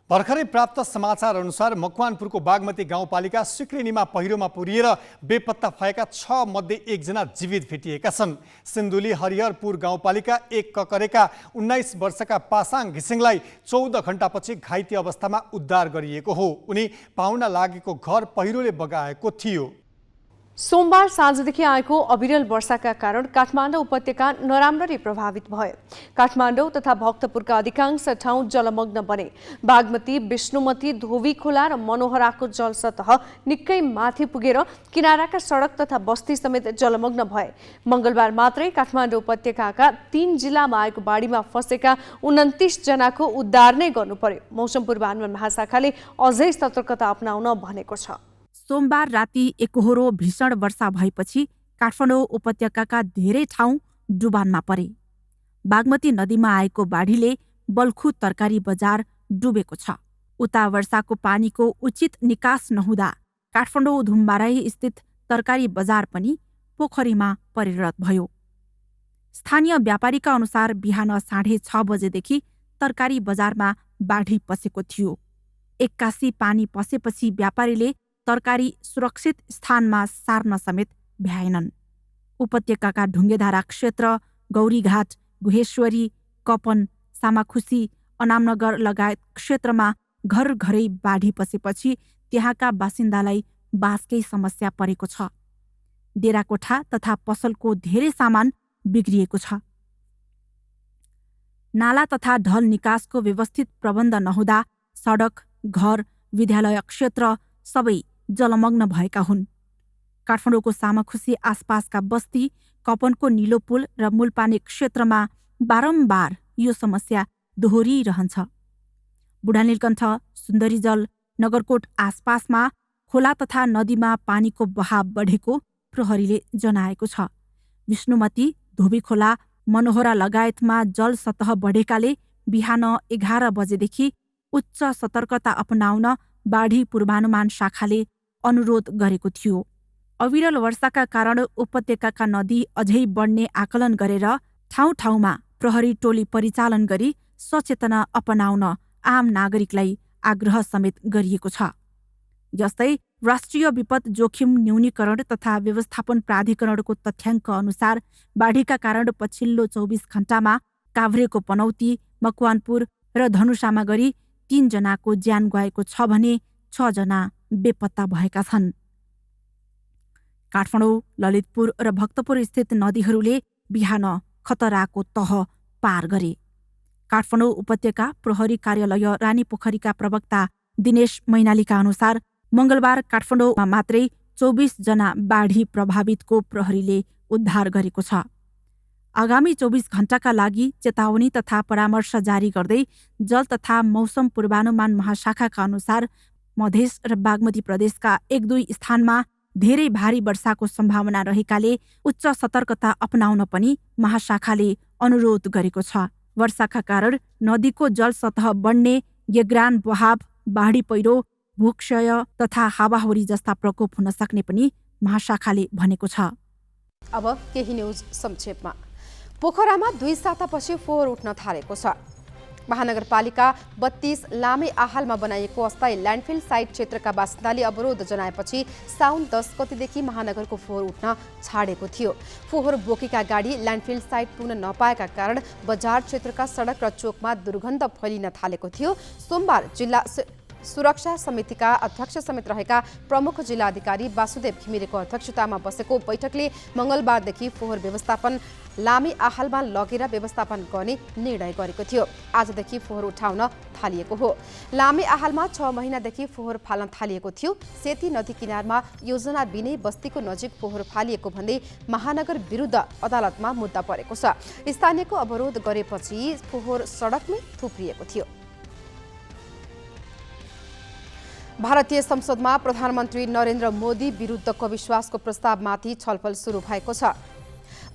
भर्खरै प्राप्त समाचार अनुसार मकवानपुरको बागमती गाउँपालिका सिक्रिनीमा पहिरोमा पुरिएर बेपत्ता भएका 6 मध्ये 1 जना जीवित भेटिएका छन्। सिन्धुली हरिहरपुर गाउँपालिका 1 ककरेका 19 वर्षका पासाङ घिसिङलाई 14 घण्टापछि घाइते अवस्थामा उद्धार गरिएको हो। उनी पाहुना लागेको घर पहिरोले बगाएको थियो। सोमबार साँझदेखि आएको अविरल वर्षाका कारण काठमाडौँ उपत्यका नराम्ररी प्रभावित भयो। काठमाडौँ तथा भक्तपुरका अधिकांश ठाउँ जलमग्न बने। बागमती, विष्णुमती, धोबी खोला र मनोहराको जलसतह निकै माथि पुगेर किनाराका सडक तथा बस्ती समेत जलमग्न भए। मंगलबार मात्रै काठमाडौँ उपत्यकाका 3 जिल्लामा आएको बाढीमा फँसेका 29 जनाको उद्धार नै गर्नु पर्यो। मौसम पूर्वानुमान महाशाखाले अझै सतर्कता अपनाउन भनेको छ। सोमबार राति एकहोरो भीषण वर्षा भएपछि काठमाडौँ उपत्यकाका धेरै ठाउँ डुबानमा परे। बागमती नदीमा आएको बाढीले बल्खु तरकारी बजार डुबेको छ। उता वर्षाको पानीको उचित निकास नहुँदा काठमाडौँ धुम्बाराई स्थित तरकारी बजार पनि पोखरीमा परिणत भयो। स्थानीय व्यापारीका अनुसार बिहान 6:30 बजेदेखि तरकारी बजारमा बाढी पसेको थियो। 81 पानी पसेपछि व्यापारीले तरकारी सुरक्षित स्थानमा सार्न समेत भ्याएनन्। उपत्यकाका ढुङ्गेधारा क्षेत्र, गौरीघाट, गुहेश्वरी, कपन, सामाखुसी, अनामनगर लगायत क्षेत्रमा घर घरै बाढी पसेपछि त्यहाँका बासिन्दालाई बासकै समस्या परेको छ। डेराकोठा तथा पसलको धेरै सामान बिग्रिएको छ। नाला तथा ढल निकासको व्यवस्थित प्रबन्ध नहुँदा सडक, घर, विद्यालय क्षेत्र सबै जलमग्न भएका हुन्। काठमाडौँको सामाखुसी आसपासका बस्ती, कपनको निलो पुल र मूलपानी क्षेत्रमा बारम्बार यो समस्या दोहोरिरहन्छ। बुढानीलकण्ठ, सुन्दरीजल, नगरकोट आसपासमा खोला तथा नदीमा पानीको बहाव बढेको प्रहरीले जनाएको छ। विष्णुमती, धोबी खोला, मनोहरा लगायतमा जल सतह बढेकाले बिहान 11 बजेदेखि उच्च सतर्कता अपनाउन बाढी पूर्वानुमान शाखाले अनुरोध गरेको थियो। अविरल वर्षाका कारण उपत्यकाका नदी अझै बढ्ने आकलन गरेर ठाउँ ठाउँमा प्रहरी टोली परिचालन गरी सचेतना अपनाउन आम नागरिकलाई आग्रह समेत गरिएको छ। जस्तै राष्ट्रिय विपद जोखिम न्यूनीकरण तथा व्यवस्थापन प्राधिकरणको तथ्याङ्क अनुसार बाढीका कारण पछिल्लो 24 घण्टामा काभ्रेको पनौती, मकवानपुर र धनुषामा गरी 3 जनाको ज्यान गएको छ भने 6 जना बेपत्ता भएका छन्। काठमाडौँ, ललितपुर र भक्तपुर स्थित नदीहरूले बिहान खतराको तह पार गरे। काठमाडौँ उपत्यका प्रहरी कार्यालय रानीपोखरीका प्रवक्ता दिनेश मैनालीका अनुसार मंगलबार काठमाडौँमा मात्रै 24 जना बाढी प्रभावितको प्रहरीले उद्धार गरेको छ। आगामी 24 घण्टाका लागि चेतावनी तथा परामर्श जारी गर्दै जल तथा मौसम पूर्वानुमान महाशाखाका अनुसार मधेस र बागमती प्रदेशका 1-2 स्थानमा धेरै भारी वर्षाको सम्भावना रहेकाले उच्च सतर्कता अपनाउन पनि महाशाखाले अनुरोध गरेको छ। वर्षाका कारण नदीको जल सतह बढ्ने, गेग्रान बहाव, बाढी पहिरो, भूक्षय तथा हावाहुरी जस्ता प्रकोप हुन सक्ने पनि महाशाखाले भनेको छ। अब केही न्यूज संक्षेपमा। पोखरामा 2 सातापछि फोहोर उठ्न थालेको छ। महानगरपालिका 32 लामे आहालमा बनाइएको अस्थायी ल्यान्डफिल साइट क्षेत्रका बासिन्दाले अवरोध जनाएपछि साउन 10 गतेदेखि महानगरको फोहोर उठ्न छाडेको थियो। फोहोर बोकेका गाडी ल्यान्डफिल साइट पुग्न नपाएका कारण बजार क्षेत्रका सडक र चोकमा दुर्गन्ध फैलिन थालेको थियो। सोमबार जिल्ला सुरक्षा समितिका अध्यक्ष समेत रहेका प्रमुख जिल्लाधिकारी वासुदेव घिमिरेको अध्यक्षतामा बसेको बैठकले मंगलबारदेखि फोहोर व्यवस्थापन लामी आहालमा लगेर व्यवस्थापन गर्ने निर्णय गरेको थियो। आजदेखि फोहोर उठाउन थालिएको हो। लामी आहालमा 6 महिनादेखि फोहोर फाल्न थालिएको थियो। सेती नदी किनारमा योजना बिनै बस्तीको नजिक फोहोर फालिएको भन्दै महानगर विरुद्ध अदालतमा मुद्दा परेको छ। स्थानीयको अवरोध गरेपछि फोहोर सडकमै थुप्रिएको थियो। भारतीय संसदमा प्रधानमन्त्री नरेन्द्र मोदी विरुद्धको विश्वासको प्रस्तावमाथि छलफल सुरु भएको छ।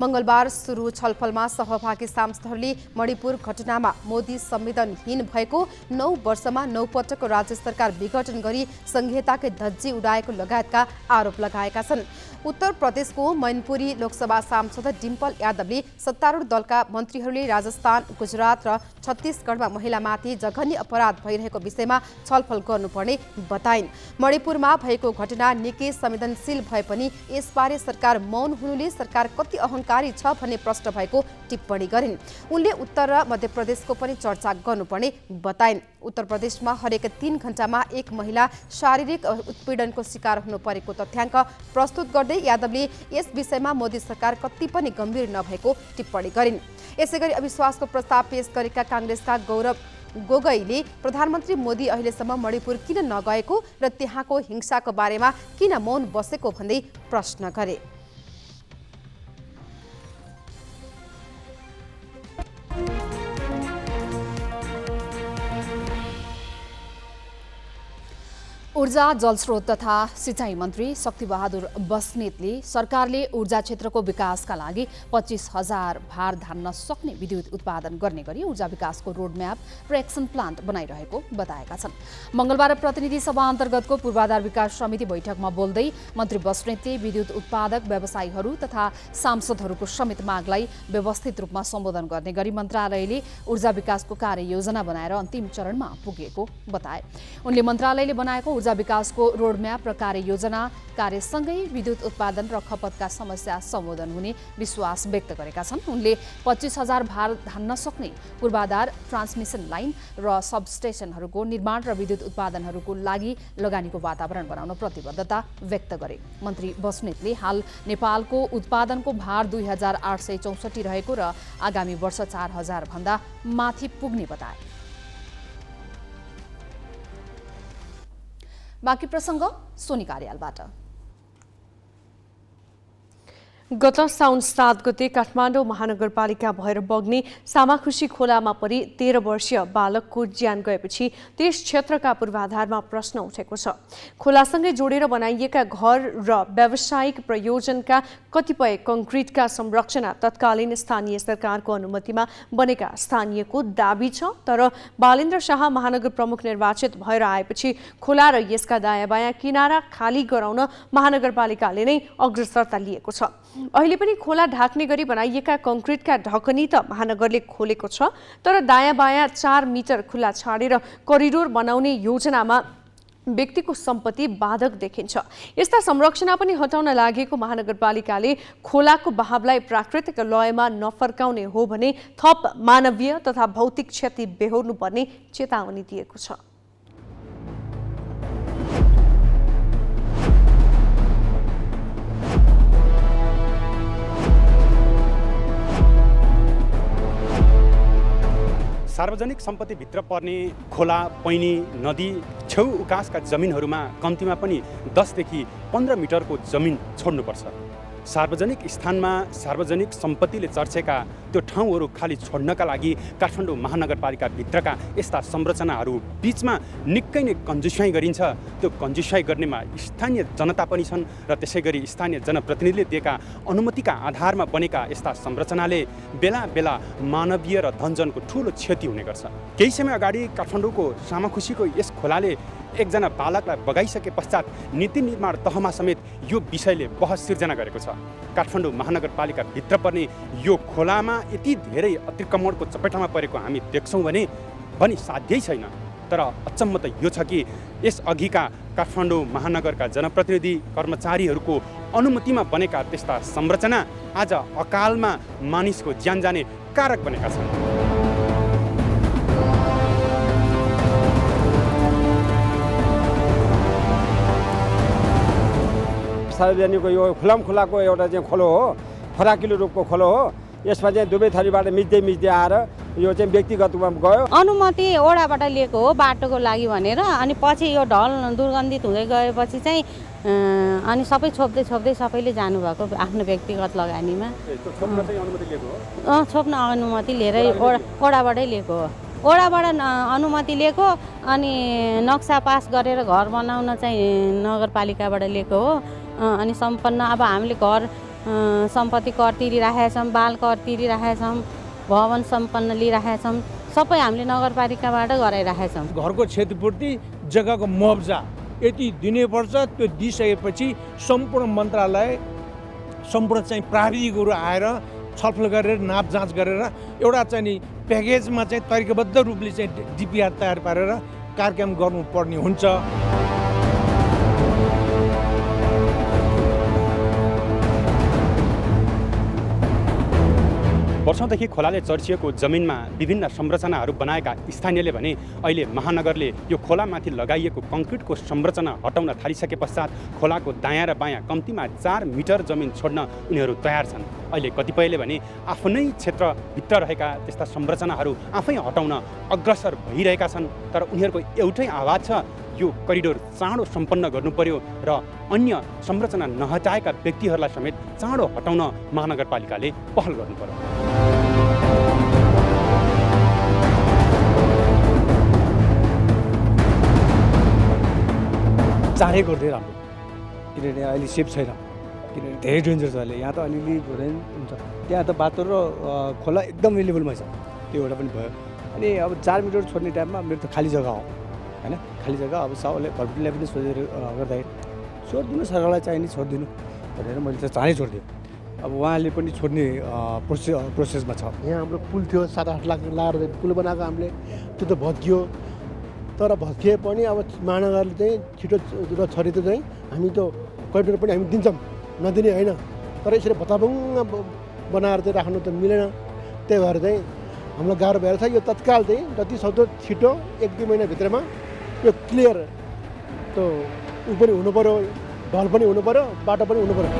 मंगलबार सुरु छलफलमा सहभागी सांसदहरूले मणिपुर घटनामा मोदी संवेदनहीन भएको 9 वर्षमा 9 पटक राज्य सरकार विघटन गरी संहिताकै धज्जी उडाएको लगायतका आरोप लगाएका छन्। उत्तर प्रदेशको मैनपुरी लोकसभा सांसद डिम्पल यादवले सत्तारूढ दलका मन्त्रीहरूले राजस्थान, गुजरात र छत्तीसगढमा महिलामाथि जघन्य अपराध भइरहेको विषयमा छलफल गर्नुपर्ने बताइन्। मणिपुरमा भएको घटना निकै संवेदनशील भए पनि यसबारे सरकार मौन हुनुले सरकार कति अहंकारी छ भन्ने प्रश्न भएको टिप्पणी गरिन्। उनले उत्तर र मध्य प्रदेशको पनि चर्चा गर्नुपर्ने बताइन्। उत्तर प्रदेशमा हरेक 3 घण्टामा एक महिला शारीरिक उत्पीडनको शिकार हुनु परेको तथ्याङ्क प्रस्तुत गर्दै यादवले यस विषयमा मोदी सरकार कति पनि गम्भीर नभएको टिप्पणी गरिन्। यसैगरी अविश्वासको प्रस्ताव पेश गरेका कांग्रेसका गौरव गोगोईले प्रधानमन्त्री मोदी अहिलेसम्म मणिपुर किन नगएको र त्यहाँको हिंसाको बारेमा किन मौन बसेको भन्दै प्रश्न गरे। ऊर्जा, जलस्रोत तथा सिंचाई मन्त्री शक्तिबहादुर बस्नेतले सरकारले ऊर्जा क्षेत्रको विकासका लागि 25,000 भार धान्न सक्ने विद्युत उत्पादन गर्ने गरी ऊर्जा विकासको रोडम्याप र एक्सन प्लान बनाइरहेको बताएका छन्। मंगलबार प्रतिनिधि सभा अन्तर्गतको पूर्वाधार विकास समिति बैठकमा बोल्दै मन्त्री बस्नेतले विद्युत उत्पादक व्यवसायीहरू तथा सांसदहरूको समेत मागलाई व्यवस्थित रूपमा सम्बोधन गर्ने गरी मन्त्रालयले ऊर्जा विकासको कार्ययोजना बनाएर अन्तिम चरणमा पुगेको बताए। उनले मन्त्रालयले बनाएको ऊर्जा विकासको रोडम्याप र कार्ययोजना कार्यसँगै विद्युत उत्पादन र खपतका समस्या सम्बोधन हुने विश्वास व्यक्त गरेका छन्। उनले 25,000 भार धान्न सक्ने पूर्वाधार, ट्रान्समिसन लाइन र सबस्टेसनहरूको निर्माण र विद्युत उत्पादनहरूको लागि लगानीको वातावरण बनाउन प्रतिबद्धता व्यक्त गरे। मन्त्री बस्नेतले हाल नेपालको उत्पादनको भार 2,864 रहेको र आगामी वर्ष 4,000 भन्दा माथि पुग्ने बताए। बाँकी प्रसङ्ग सोनी कार्यालबाट। गत साउन 7 गते काठमाडौँ महानगरपालिका भएर बग्ने सामाखुसी खोलामा परि 13 वर्षीय बालकको ज्यान गएपछि त्यस क्षेत्रका पूर्वाधारमा प्रश्न उठेको छ। खोलासँगै जोडेर बनाइएका घर र व्यावसायिक प्रयोजनका कतिपय कङ्क्रिटका संरचना तत्कालीन स्थानीय सरकारको अनुमतिमा बनेका स्थानीयको दाबी छ। तर बालेन्द्र शाह महानगर प्रमुख निर्वाचित भएर आएपछि खोला र यसका दायाँ-बायाँ किनारा खाली गराउन महानगरपालिकाले नै अग्रसरता लिएको छ। अहिले पनि खोला ढाक्ने गरी बनाइएका कङ्क्रिटका ढकनी त महानगरले खोलेको छ, तर दायाँ-बायाँ 4 मिटर खुला छाडेर करिडोर बनाउने योजनामा व्यक्तिको सम्पत्ति बाधक देखिन्छ। यस्ता संरचना पनि हटाउन लागेको महानगरपालिकाले खोलाको बहावलाई प्राकृतिक लयमा नफर्काउने हो भने थप मानवीय तथा भौतिक क्षति बेहोर्नुपर्ने चेतावनी दिएको छ। सार्वजनिक सम्पत्तिभित्र पर्ने खोला, पैनी, नदी छेउ उकासका जमिनहरूमा कम्तीमा पनि 10 देखि 15 मिटरको जमिन छोड्नुपर्छ। सार्वजनिक स्थानमा सार्वजनिक सम्पत्तिले चर्चेका त्यो ठाउँहरू खाली छोड्नका लागि काठमाडौँ महानगरपालिका भित्रका यस्ता संरचनाहरू बीचमा निकै नै कन्जुसाइ गरिन्छ। त्यो कन्जुसाइ गर्नेमा स्थानीय जनता पनि छन् र त्यसै गरी स्थानीय जनप्रतिनिधिले दिएका अनुमतिका आधारमा बनेका यस्ता संरचनाले बेला बेला मानवीय र धनजनको ठुलो क्षति हुने गर्छ। केही समय अगाडि काठमाडौँको सामाखुसीको यस खोलाले एकजना बालकलाई बगाइसके पश्चात नीति निर्माण तहमा समेत यो विषयले बहस सिर्जना गरेको छ। काठमाडौँ महानगरपालिका भित्र पर्ने यो खोलामा यति धेरै अतिक्रमणको चपेटामा परेको हामी देख्छौँ भने साध्यै छैन। तर अचम्म त यो छ कि यस अघिका काठमाडौँ महानगरका जनप्रतिनिधि कर्मचारीहरूको अनुमतिमा बनेका त्यस्ता संरचना आज अकालमा मानिसको ज्यान जाने कारक बनेका छन्। सार्वजनिकको यो खुलाको एउटा चाहिँ खोलो हो, फराकिलो रूपको खोलो हो। यसमा चाहिँ दुवै थरीबाट मिच्दै आएर यो चाहिँ व्यक्तिगतमा गयो। अनुमति ओडाबाट लिएको हो बाटोको लागि भनेर, अनि पछि यो ढल दुर्गन्धित हुँदै गएपछि चाहिँ अनि सबै छोप्दै सबैले जानुभएको आफ्नो व्यक्तिगत लगानीमा। छोप्न अनुमति लिएरै ओडाबाटै लिएको हो। ओडाबाट अनुमति लिएको अनि नक्सा पास गरेर घर बनाउन चाहिँ नगरपालिकाबाट लिएको हो। अनि सम्पन्न अब हामीले घर सम्पत्ति कर तिरिराखेका छौँ, बाल कर तिरिराखेका छौँ, भवन सम्पन्न लिइराखेका छौँ, सबै हामीले नगरपालिकाबाट गराइराखेका छौँ। घरको क्षतिपूर्ति, जग्गाको मुआवजा यति दिनुपर्छ। त्यो दिइसकेपछि सम्पूर्ण मन्त्रालय सम्पूर्ण चाहिँ प्राविधिकहरू आएर छलफल गरेर नाप जाँच गरेर एउटा चाहिँ नि प्याकेजमा चाहिँ तरिकाबद्ध रूपले चाहिँ डिपिआर तयार पारेर कार्यक्रम गर्नुपर्ने हुन्छ। वर्षौँदेखि खोलाले चर्चिएको जमिनमा विभिन्न संरचनाहरू बनाएका स्थानीयले भने अहिले महानगरले यो खोलामाथि लगाइएको कङ्क्रिटको संरचना हटाउन थालिसके पश्चात खोलाको दायाँ र बायाँ कम्तीमा 4 मिटर जमिन छोड्न उनीहरू तयार छन्। अहिले कतिपयले भने आफ्नै क्षेत्रभित्र रहेका त्यस्ता संरचनाहरू आफै हटाउन अग्रसर भइरहेका छन्। तर उनीहरूको एउटै आवाज छ, यो करिडोर चाँडो सम्पन्न गर्नु पर्यो र अन्य संरचना नहटाएका व्यक्तिहरूलाई समेत चाँडो हटाउन महानगरपालिकाले पहल गर्नु पर्यो। चाँडै गरिदिए राम्रो, किनभने अहिले सेफ छैन, किनभने धेरै डेन्जर छ अहिले। यहाँ त अलिअलि हुन्छ, त्यहाँ त बाटो र खोला एकदम लेभलमा छ, त्यो एउटा पनि भयो। अनि अब 4 मिटर छोड्ने टाइममा मेरो त खाली जग्गा हो होइन, खाली जग्गा। अब सबले घरपट्टिलाई पनि सोधेर गर्दाखेरि छोडिदिनु, सरकारलाई चाहिने छोडिदिनु भनेर मैले त चाँडै छोडिदिएँ। अब उहाँले पनि छोड्ने प्रोसेसमा छ। यहाँ हाम्रो पुल थियो 7-8 लाख लगाएर पुल बनाएको हामीले, त्यो त भत्कियो। तर भत्किए पनि अब महानगरले चाहिँ छिटो र छरितो चाहिँ हामी त करिडोर पनि हामी दिन्छौँ, नदिने होइन। तर यसरी भत्ताभुङ्ग बनाएर चाहिँ राख्नु त मिलेन। त्यही भएर चाहिँ हामीलाई गाह्रो भएर छ। यो तत्काल चाहिँ जति सक्दो छिटो 1-2 महिनाभित्रमा यो क्लियर त्यो ऊ पनि हुनु पऱ्यो, ढल पनि हुनु पऱ्यो, बाटो पनि हुनु पऱ्यो।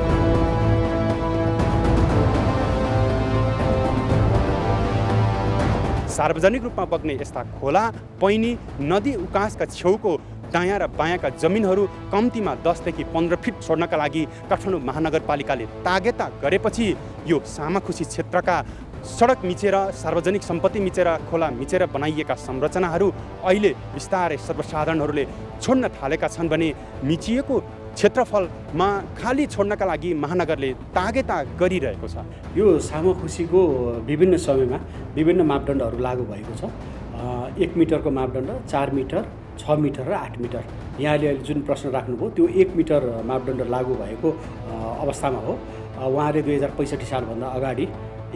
सार्वजनिक रूपमा बग्ने यस्ता खोला, पैनी, नदी उकासका छेउको दायाँ र बायाँका जमिनहरू कम्तीमा 10 देखि 15 फिट छोड्नका लागि काठमाडौँ महानगरपालिकाले तागेता गरेपछि यो सामाखुसी क्षेत्रका सडक मिचेर, सार्वजनिक सम्पत्ति मिचेर, खोला मिचेर बनाइएका संरचनाहरू अहिले बिस्तारै सर्वसाधारणहरूले छोड्न थालेका छन् भने मिचिएको क्षेत्रफलमा खाली छोड्नका लागि महानगरले तागेता गरिरहेको छ। यो सामाखुसीको विभिन्न समयमा विभिन्न मापदण्डहरू लागू भएको छ। 1 मिटरको मापदण्ड, 4 मिटर, 6 मिटर र 8 मिटर। यहाँले अहिले जुन प्रश्न राख्नुभयो त्यो 1 मिटर मापदण्ड लागू भएको अवस्थामा हो। उहाँले 2065 सालभन्दा अगाडि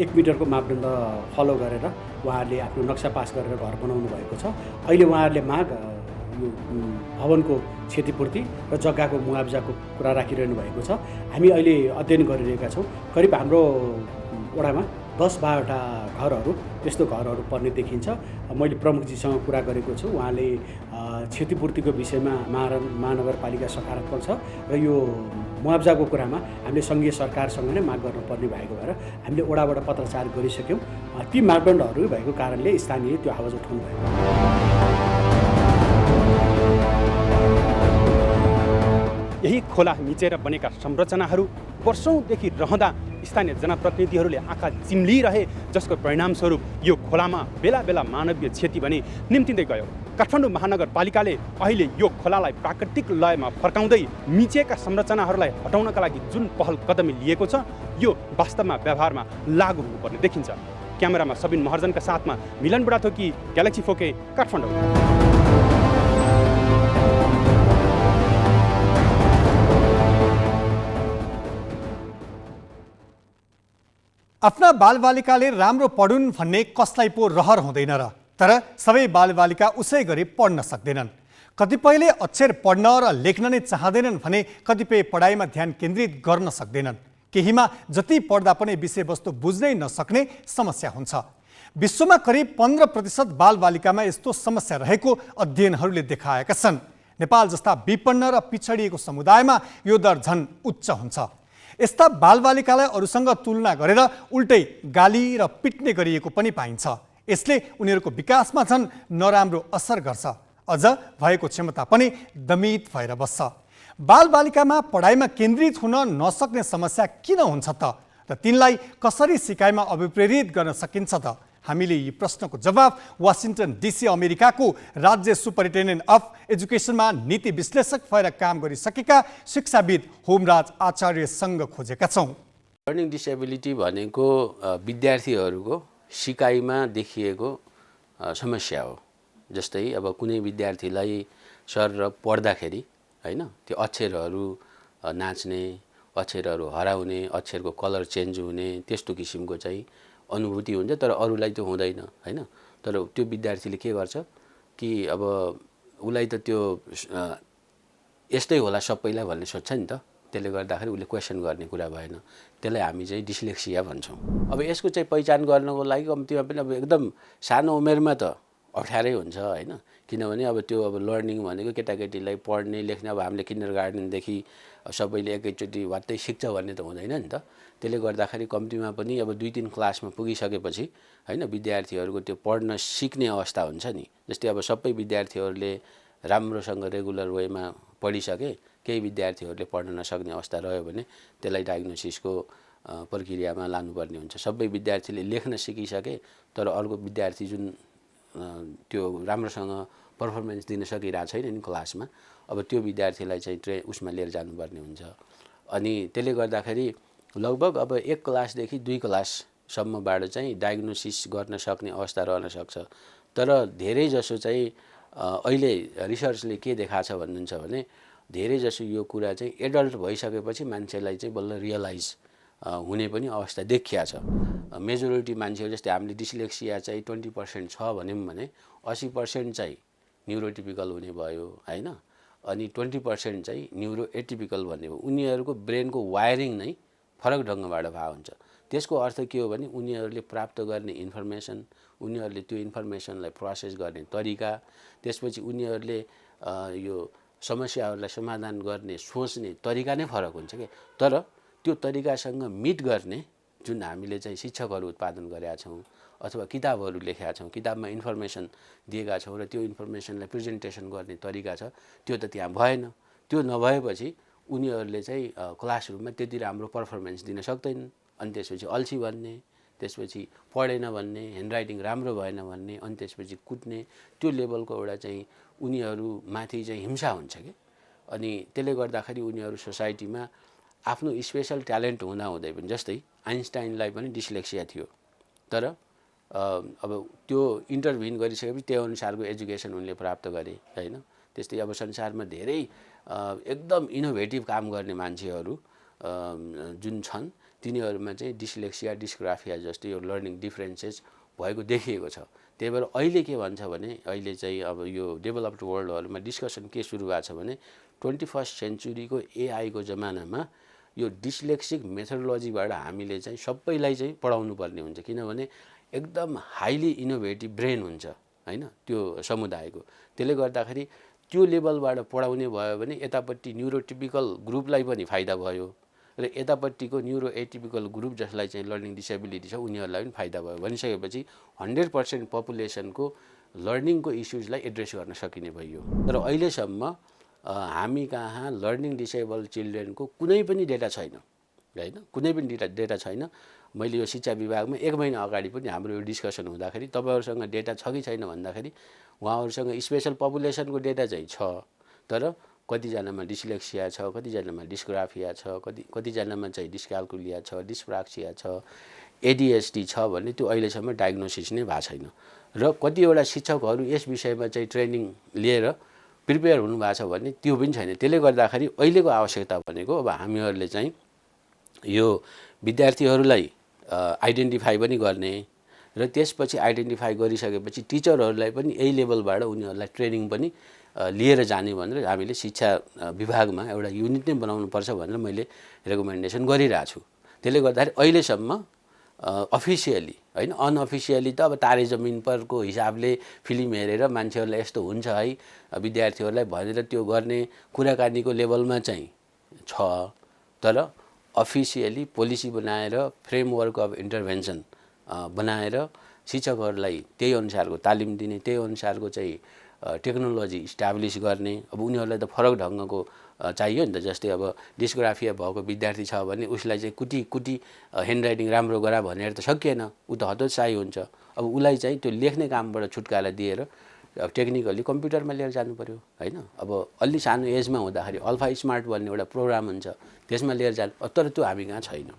1 मिटरको मापदण्ड फलो गरेर उहाँहरूले आफ्नो नक्सा पास गरेर घर बनाउनु भएको छ। अहिले उहाँहरूले माग यो भवनको क्षतिपूर्ति र जग्गाको मुआवजाको कुरा राखिरहनु भएको छ। हामी अहिले अध्ययन गरिरहेका छौँ। करिब हाम्रो वडामा 10-12वटा घरहरू त्यस्तो घरहरू पर्ने देखिन्छ। मैले प्रमुखजीसँग कुरा गरेको छु, उहाँले क्षतिपूर्तिको विषयमा महानगरपालिका सकारात्मक छ र यो मुआवजाको कुरामा हामीले सङ्घीय सरकारसँग नै माग गर्नुपर्ने भएको भएर हामीले वडाबाट पत्रचार गरिसक्यौँ। ती मापदण्डहरू भएको कारणले स्थानीय त्यो आवाज उठाउनु भएको। यही खोला मिचेर बनेका संरचनाहरू वर्षौँदेखि रहँदा स्थानीय जनप्रतिनिधिहरूले आँखा चिम्लिरहे, जसको परिणामस्वरूप यो खोलामा बेला बेला मानवीय क्षति भने निम्तिँदै गयो। काठमाडौँ महानगरपालिकाले अहिले यो खोलालाई प्राकृतिक लयमा फर्काउँदै मिचेका संरचनाहरूलाई हटाउनका लागि जुन पहल कदमी लिएको छ, यो वास्तवमा व्यवहारमा लागू हुनुपर्ने देखिन्छ। क्यामेरामा सबिन महर्जनका साथमा मिलन बुढाथोकी, ग्यालेक्सी 4K, काठमाडौँ। आफ्ना बालबालिकाले राम्रो पढुन् भन्ने कसलाई पो रहर हुँदैन र, तर सबै बालबालिका उसै गरी पढ्न सक्दैनन्। कतिपयले अक्षर पढ्न र लेख्न नै चाहँदैनन् भने कतिपय पढाइमा ध्यान केन्द्रित गर्न सक्दैनन्। केहीमा जति पढ्दा पनि विषयवस्तु बुझ्नै नसक्ने समस्या हुन्छ। विश्वमा करिब 15% बालबालिकामा यस्तो समस्या रहेको अध्ययनहरूले देखाएका छन्। नेपाल जस्ता विपन्न र पिछडिएको समुदायमा यो दर झन् उच्च हुन्छ। यस्ता बालबालिकालाई अरूसँग तुलना गरेर उल्टै गाली र पिट्ने गरिएको पनि पाइन्छ। यसले उनीहरूको विकासमा झन् नराम्रो असर गर्छ। अझ भएको क्षमता पनि दमित भएर बस्छ। बालबालिकामा पढाइमा केन्द्रित हुन नसक्ने समस्या किन हुन्छ त? र तिनलाई कसरी सिकाइमा अभिप्रेरित गर्न सकिन्छ त? हामीले यी प्रश्नको जवाब वासिङ्टन DC अमेरिकाको राज्य सुपरिन्टेन्डेन्ट अफ एजुकेसनमा नीति विश्लेषक भएर काम गरिसकेका शिक्षाविद होमराज आचार्यसँग खोजेका छौँ। लर्निङ डिसेबिलिटी भनेको विद्यार्थीहरूको सिकाइमा देखिएको समस्या हो। जस्तै अब कुनै विद्यार्थीलाई सर पढ्दाखेरि हैन त्यो अक्षरहरू नाच्ने, अक्षरहरू हराउने, अक्षरको कलर चेन्ज हुने, त्यस्तो किसिमको चाहिँ अनुभूति हुन्छ, तर अरूलाई त्यो हुँदैन हैन। तर त्यो विद्यार्थीले के गर्छ कि अब उसलाई त त्यो यस्तै होला सबैलाई भन्ने सोध्छ नि त। त्यसले गर्दाखेरि उसले क्वेसन गर्ने कुरा भएन। त्यसलाई हामी चाहिँ डिस्लेक्सिया भन्छौँ। अब यसको चाहिँ पहिचान गर्नको लागि कम्तीमा पनि अब एकदम सानो उमेरमा त अप्ठ्यारै हुन्छ हैन। किनभने अब त्यो अब लर्निङ भनेको केटाकेटीलाई पढ्ने लेख्ने, अब हामीले किन्डरगार्टनदेखि सबैले एकैचोटि वात्तै सिक्छ भन्ने त हुँदैन नि त। त्यसले गर्दाखेरि कम्तीमा पनि अब 2-3 क्लासमा पुगिसकेपछि हैन विद्यार्थीहरूको त्यो पढ्न सिक्ने अवस्था हुन्छ नि। जस्तै अब सबै विद्यार्थीहरूले राम्रोसँग रेगुलर वेमा पढिसके, केही विद्यार्थीहरूले पढ्न नसक्ने अवस्था रह्यो भने त्यसलाई डायग्नोसिसको प्रक्रियामा लानुपर्ने हुन्छ। सबै विद्यार्थीले लेख्न सिकिसके तर अर्को विद्यार्थी जुन त्यो राम्रोसँग पर्फर्मेन्स दिन सकिरहेको छैन नि क्लासमा, अब त्यो विद्यार्थीलाई चाहिँ उसमा लिएर जानुपर्ने हुन्छ। अनि त्यसले गर्दाखेरि लगभग अब 1 क्लासदेखि 2 क्लाससम्मबाट चाहिँ डायग्नोसिस गर्न सक्ने अवस्था रहन सक्छ। तर धेरै जसो चाहिँ अहिले रिसर्चले के देखाएको छ भन्नुहुन्छ भने धेरै जसो यो कुरा चाहिँ एडल्ट भइसकेपछि मान्छेलाई चाहिँ बल्ल रियलाइज हुने पनि अवस्था देखिया छ। मेजोरिटी मान्छेहरू जस्तै हामीले डिस्लेक्सिया चाहिँ 20% छ भन्यौँ भने 80% चाहिँ न्युरोटिपिकल हुने भयो हैन। अनि 20% चाहिँ न्युरो एटिपिकल भन्ने भयो। उनीहरूको ब्रेनको वायरिङ नै फरक ढङ्गबाट भएको हुन्छ। त्यसको अर्थ के हो भने उनीहरूले प्राप्त गर्ने इन्फर्मेसन, उनीहरूले त्यो इन्फर्मेसनलाई प्रोसेस गर्ने तरिका, त्यसपछि उनीहरूले यो समस्याहरूलाई समाधान गर्ने सोच्ने तरिका नै फरक हुन्छ के। तर त्यो तरिकासँग मिट गर्ने जुन हामीले चाहिँ शिक्षकहरू उत्पादन गरेका छौँ अथवा किताबहरू लेखेका छौँ, किताबमा इन्फर्मेसन दिएका छौँ र त्यो इन्फर्मेसनलाई प्रेजेन्टेसन गर्ने तरिका छ, त्यो त त्यहाँ भएन। त्यो नभएपछि उनीहरूले चाहिँ क्लासरुममा त्यति राम्रो पर्फर्मेन्स दिन सक्दैनन्। अनि त्यसपछि अल्छी भन्ने, त्यसपछि पढेन भन्ने, ह्यान्डराइटिङ राम्रो भएन भन्ने, अनि त्यसपछि कुट्ने, त्यो लेभलको एउटा चाहिँ उनीहरूमाथि चाहिँ हिंसा हुन्छ कि। अनि त्यसले गर्दाखेरि उनीहरू सोसाइटीमा आफ्नो स्पेसल ट्यालेन्ट हुँदाहुँदै पनि, जस्तै आइन्स्टाइनलाई पनि डिस्लेक्सिया थियो, तर अब त्यो इन्टरभिन गरिसकेपछि त्यो अनुसारको एजुकेसन उनले प्राप्त गरे हैन। त्यस्तै अब संसारमा धेरै एकदम इनोभेटिभ काम गर्ने मान्छेहरू जुन छन् तिनीहरूमा चाहिँ डिस्लेक्सिया, डिस्ग्राफिया जस्तै यो लर्निङ डिफरेन्सेस भएको देखिएको छ। त्यही भएर अहिले के भन्छ भने अहिले चाहिँ अब यो डेभलप्ड वर्ल्डहरूमा डिस्कसन के सुरु भएको छ भने 21st सेन्चुरीको एआईको जमानामा यो डिस्लेक्सिक मेथोडोलोजीबाट हामीले चाहिँ सबैलाई चाहिँ पढाउनु पर्ने हुन्छ। किनभने एकदम हाइली इनोभेटिभ ब्रेन हुन्छ हैन त्यो समुदायको। त्यसले गर्दाखेरि त्यो लेभलबाट पढाउने भयो भने यतापट्टि न्युरोटिपिकल ग्रुपलाई पनि फाइदा भयो र यतापट्टिको न्युरो एटिपिकल ग्रुप जसलाई चाहिँ लर्निङ डिसेबिलिटी छ उनीहरूलाई पनि फाइदा भयो भनिसकेपछि 100% पपुलेसनको लर्निङको इस्युजलाई एड्रेस गर्न सकिने भयो। तर अहिलेसम्म हामी कहाँ लर्निङ डिसेबल चिल्ड्रेनको कुनै पनि डेटा छैन होइन, कुनै पनि डेटा छैन। मैले यो शिक्षा विभागमा 1 महिना अगाडि पनि हाम्रो यो डिस्कसन हुँदाखेरि तपाईँहरूसँग डेटा छ कि छैन भन्दाखेरि उहाँहरूसँग स्पेसल पपुलेसनको डेटा चाहिँ छ, तर कतिजनामा डिस्लेक्सिया छ, कतिजनामा डिस्ग्राफिया छ, कतिजनामा चाहिँ डिस्क्याल्कुलिया छ, डिस्प्राक्सिया छ, एडिएचडी छ भन्ने त्यो अहिलेसम्म डायग्नोसिस नै भएको छैन। र कतिवटा शिक्षकहरू यस विषयमा चाहिँ ट्रेनिङ लिएर प्रिपेयर हुनुभएको छ भने त्यो पनि छैन। त्यसले गर्दाखेरि अहिलेको आवश्यकता भनेको अब हामीहरूले चाहिँ यो विद्यार्थीहरूलाई आइडेन्टिफाई पनि गर्ने र त्यसपछि आइडेन्टिफाई गरिसकेपछि टिचरहरूलाई पनि यही लेभलबाट उनीहरूलाई ट्रेनिङ पनि लिएर जाने भनेर हामीले शिक्षा विभागमा एउटा युनिट नै बनाउनुपर्छ भनेर मैले रेकमेन्डेसन गरिरहेको छु। त्यसले गर्दाखेरि अहिलेसम्म अफिसियली होइन, अनअफिसियली त अब तारे जमिन परको हिसाबले फिल्म हेरेर मान्छेहरूलाई यस्तो हुन्छ है विद्यार्थीहरूलाई भनेर त्यो गर्ने कुराकानीको लेभलमा चाहिँ छ, तर अफिसियली पोलिसी बनाएर फ्रेमवर्क अफ इन्टरभेन्सन बनाएर शिक्षकहरूलाई त्यही अनुसारको तालिम दिने, त्यही अनुसारको चाहिँ टेक्नोलोजी इस्टाब्लिस गर्ने। अब उनीहरूलाई त फरक ढङ्गको चाहियो नि त, जस्तै अब डिस्ग्राफिया भएको विद्यार्थी छ भने उसलाई चाहिँ कुटी ह्यान्डराइटिङ राम्रो गरा भनेर त सकिएन, ऊ त हतोत्साही हुन्छ। अब उसलाई चाहिँ त्यो लेख्ने कामबाट छुटकारा दिएर अब टेक्निकली कम्प्युटरमा लिएर जानु पर्यो होइन। अब अलि सानो एजमा हुँदाखेरि अल्फा स्मार्ट भन्ने एउटा प्रोग्राम हुन्छ, त्यसमा लिएर जानु, तर त्यो हामी कहाँ छैन।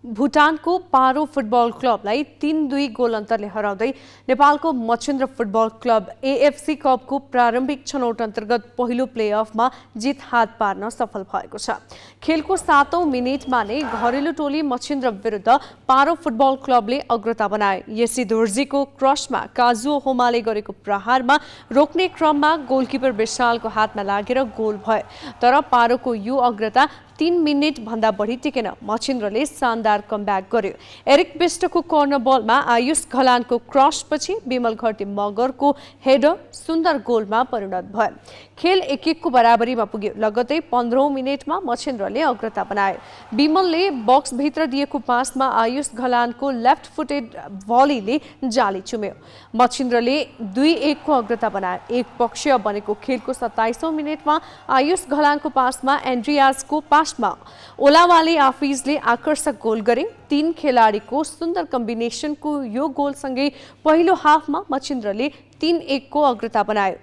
भुटानको पारो फुटबल क्लबलाई 3-2 गोल अन्तरले हराउँदै नेपालको मच्छिन्द्र फुटबल क्लब एएफसी कपको प्रारम्भिक छनौट अन्तर्गत पहिलो प्लेअफमा जित हात पार्न सफल भएको छ। खेलको 7औं मिनेटमा नै घरेलु टोली मच्छिन्द्र विरुद्ध पारो फुटबल क्लबले अग्रता बनाए। यसै दोर्जीको क्रसमा काजुओ होमाले गरेको प्रहारमा रोक्ने क्रममा गोलकिपर विशालको हातमा लागेर गोल भयो, तर पारोको यो अग्रता 3 मिनेट भन्दा बढी टिकेन। मच्छिन्द्रले शानदार कमब्याक गर्यो। एरिक बिष्टको कर्नर बलमा आयुष घलानको क्रसपछि विमल घरती मगरको हेडर सुन्दर गोलमा परिणत भयो। खेल 1-1 को बराबरीमा पुग्यो। लगतै 15औं मिनेटमा मच्छिन्द्रले अग्रता बनायो। विमलले बक्सभित्र दिएको पासमा आयुष घलानको लेफ्ट फुटेड भलिले जाली चुम्यो। मच्छिन्द्रले 2-1 को अग्रता बनायो। एक पक्षीय बनेको खेलको 27औं मिनेटमा आयुष घलानको पासमा एन्ड्रियासको पासमा ओलावाले आफिजले आकर्षक गोल गरे। 3 खेलाडीको सुन्दर कम्बिनेसनको यो गोलसँगै पहिलो हाफमा मच्छिन्द्रले 3-1 को अग्रता बनायो।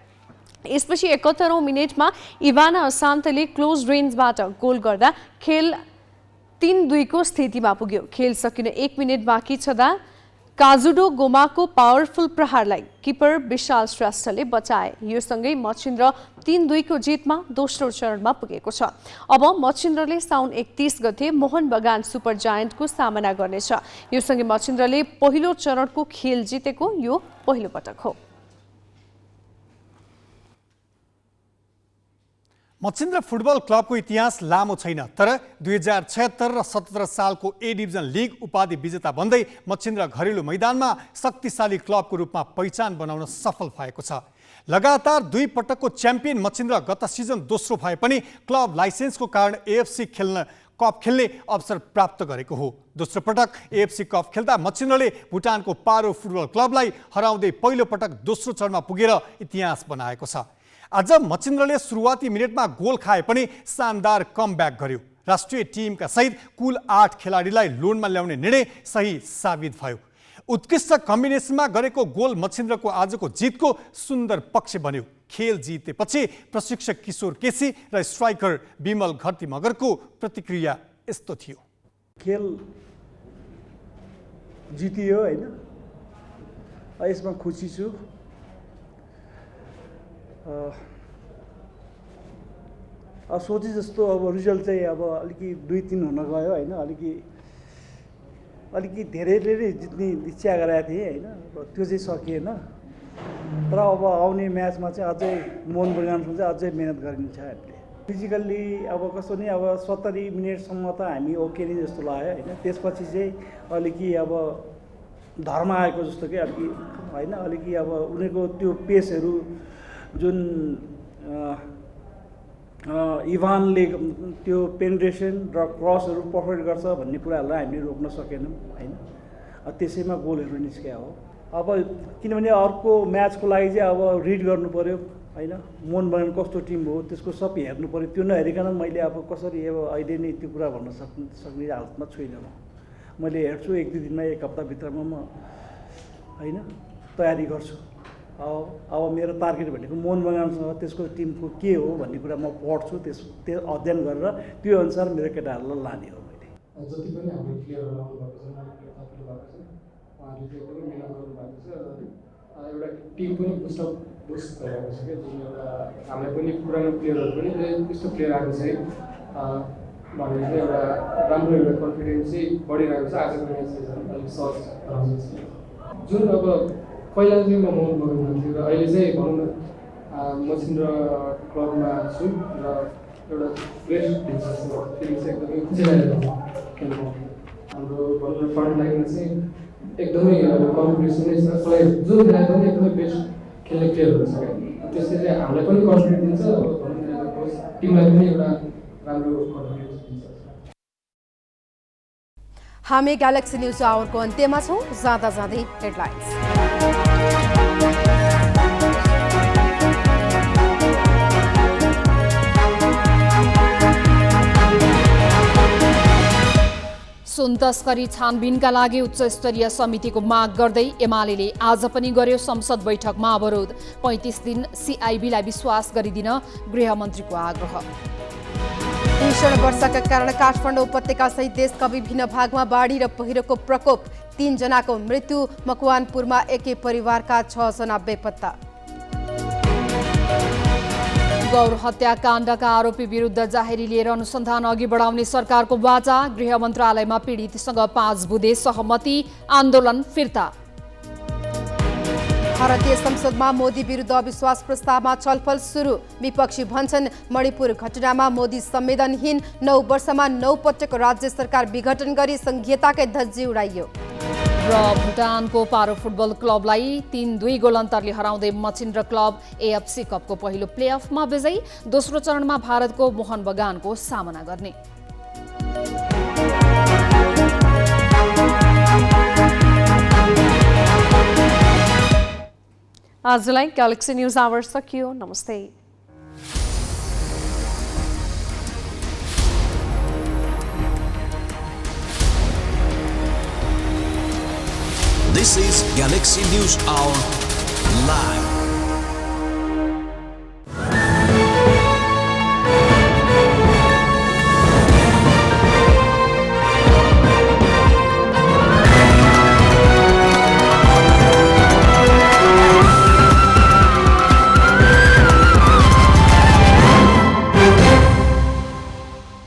यसपछि 71औं मिनेटमा इभाना असान्तेले क्लोज रेन्जबाट गोल गर्दा खेल 3-2 को स्थितिमा पुग्यो। खेल सकिन 1 मिनेट बाँकी छँदा काजुडो गोमाको पावरफुल प्रहारलाई किपर विशाल श्रेष्ठले बचाए। यो सँगै मच्छिन्द्र 3-2 को जितमा दोस्रो चरणमा पुगेको छ। अब मच्छिन्द्रले साउन 31 गते मोहन बगान सुपर जायन्टको सामना गर्नेछ। यो सँगै मच्छिन्द्रले पहिलो चरणको खेल जितेको यो पहिलो पटक हो। मच्छिन्द्र फुटबल क्लबको इतिहास लामो छैन, तर 2076 र 77 सालको ए डिभिजन लिग उपाधि विजेता बन्दै मच्छिन्द्र घरेलु मैदानमा शक्तिशाली क्लबको रूपमा पहिचान बनाउन सफल भएको छ। लगातार 2 पटकको च्याम्पियन मच्छिन्द्र गत सिजन दोस्रो भए पनि क्लब लाइसेन्सको कारण एएफसी कप खेल्ने अवसर प्राप्त गरेको हो। दोस्रो पटक एएफसी कप खेल्दा मच्छिन्द्रले भुटानको पारो फुटबल क्लबलाई हराउँदै पहिलो पटक दोस्रो चरणमा पुगेर इतिहास बनाएको छ। आज मच्छिन्द्रले सुरुवाती मिनेटमा गोल खाए पनि शानदार कमब्याक गर्यो। राष्ट्रिय टिमका सहित कुल 8 खेलाडीलाई लोनमा ल्याउने निर्णय सही साबित भयो। उत्कृष्ट कम्बिनेसनमा गरेको गोल मच्छिन्द्रको आजको जितको सुन्दर पक्ष बन्यो। खेल जितेपछि प्रशिक्षक किशोर केसी र स्ट्राइकर विमल घरती मगरको प्रतिक्रिया यस्तो थियो। खेल जितियो हैन, यसमा खुसी छु। सोचे जस्तो अब रिजल्ट चाहिँ अब अलिकति 2-3 हुन गयो हैन, अलिकति धेरै जित्ने इच्छा गरेको थिएँ हैन, त्यो चाहिँ सकिएन। तर अब आउने म्याचमा चाहिँ अझै मोहन बगानसँग चाहिँ अझै मेहनत गरिन्छ हामीले। फिजिकल्ली अब कस्तो नि अब 70 मिनेटसम्म त हामी ओके नै जस्तो लाग्यो हैन। त्यसपछि चाहिँ अलिकति अब धर्म आएको जस्तो कि अलिकति हैन, अलिकति अब उनीहरूको त्यो पेसहरू जुन इभानले त्यो पेनिट्रेसन र क्रसहरू पर्फेक्ट गर्छ भन्ने कुराहरूलाई हामीले रोक्न सकेनौँ हैन। त्यसैमा गोलहरू निस्क्या हो। अब किनभने अर्को म्याचको लागि चाहिँ अब रिड गर्नु पऱ्यो होइन, मोहन बगान कस्तो टिम हो त्यसको सब हेर्नु पऱ्यो। त्यो नहेरिकन मैले अब कसरी अब अहिले नै त्यो कुरा भन्न सक्ने हालतमा छुइनँ म। मैले हेर्छु 1-2 दिनमा 1 हप्ताभित्रमा म होइन तयारी गर्छु। अब मेरो टार्गेट भनेको मोहन बगानसँग त्यसको टिमको के हो भन्ने कुरा म पढ्छु, त्यो अध्ययन गरेर त्यो अनुसार मेरो केटाहरूलाई लाने हो। मैले जति पनि हाम्रो प्लेयरहरू आउनु भएको छ, उहाँहरूले चाहिँ एकदमै मिहिनेत गर्नुभएको छ। एउटा टिम पनि बुस्ट भइरहेको छ क्या, जुन एउटा हामीलाई पनि पुरानो प्लेयरहरू पनि यस्तो प्लेयर आएको छ है भनेर चाहिँ एउटा राम्रो एउटा कन्फिडेन्स चाहिँ बढिरहेको छ। आजको म्याचले झन् अलिक सहज गराउँछ। जुन अब पहिला चाहिँ म मोहन बगानमा थिएँ र अहिले चाहिँ भनौँ न मसिन्द्र क्लबमा छु र एउटा बेस्ट फिलिङ चाहिँ एकदमै खुसी लागिरहेको छ खेल्नु। हाम्रो भनौँ न फ्रन्ट लाइनमा चाहिँ एकदमै कम्पिटिसन नै छ। प्लेयर जुन बेला पनि एकदमै बेस्ट खेल्ने प्लेयरहरू छ क्या, त्यसले चाहिँ हामीलाई पनि कन्फिडेन्स दिन्छ, भनौँ न टिमलाई पनि एउटा राम्रो कन्फिडेन्स दिन्छ। हामी ग्यालेक्सी न्युज आवरको अन्त्यमा छौँ। जाँदा जाँदै हेडलाइन्स। सुन तस्करी छानबिनका लागि उच्च स्तरीय समितिको माग गर्दै एमाले आज पनि गर्यो संसद बैठकमा अवरोध। 35 दिन सिआइबीलाई विश्वास गरिदिन गृहमन्त्रीको आग्रह। भीषण वर्षाका कारण काठमाडौँ उपत्यका सहित देशका विभिन्न भागमा बाढी र पहिरोको प्रकोप। 3 जनाको मृत्यु। मकवानपुरमा एकै परिवारका 6 जना बेपत्ता। गौर हत्याकाण्डका आरोपी विरुद्ध जाहेरी लिएर अनुसन्धान अघि बढाउने सरकारको वाचा। गृह मन्त्रालयमा पीडितसँग 5 बुँदे सहमति। आन्दोलन फिर्ता। भारतीय संसदमा मोदी विरुद्ध अविश्वास प्रस्तावमा छलफल सुरु। विपक्षी भन्छन् मणिपुर घटनामा मोदी संवेदनहीन। 9 वर्षमा 9 पटक राज्य सरकार विघटन गरी संघीयताकै धज्जी उडाइयो। र भुटानको पारो फुटबल क्लबलाई 3-2 गोल अन्तरले हराउँदै मचिन्द्र क्लब एएफसी कपको पहिलो प्लेअफमा विजयी। दोस्रो चरणमा भारतको मोहन बगानको सामना गर्ने। आजलाई ग्यालेक्सी न्युज आवर सकियो। नमस्ते। This is Galaxy News Hour Live.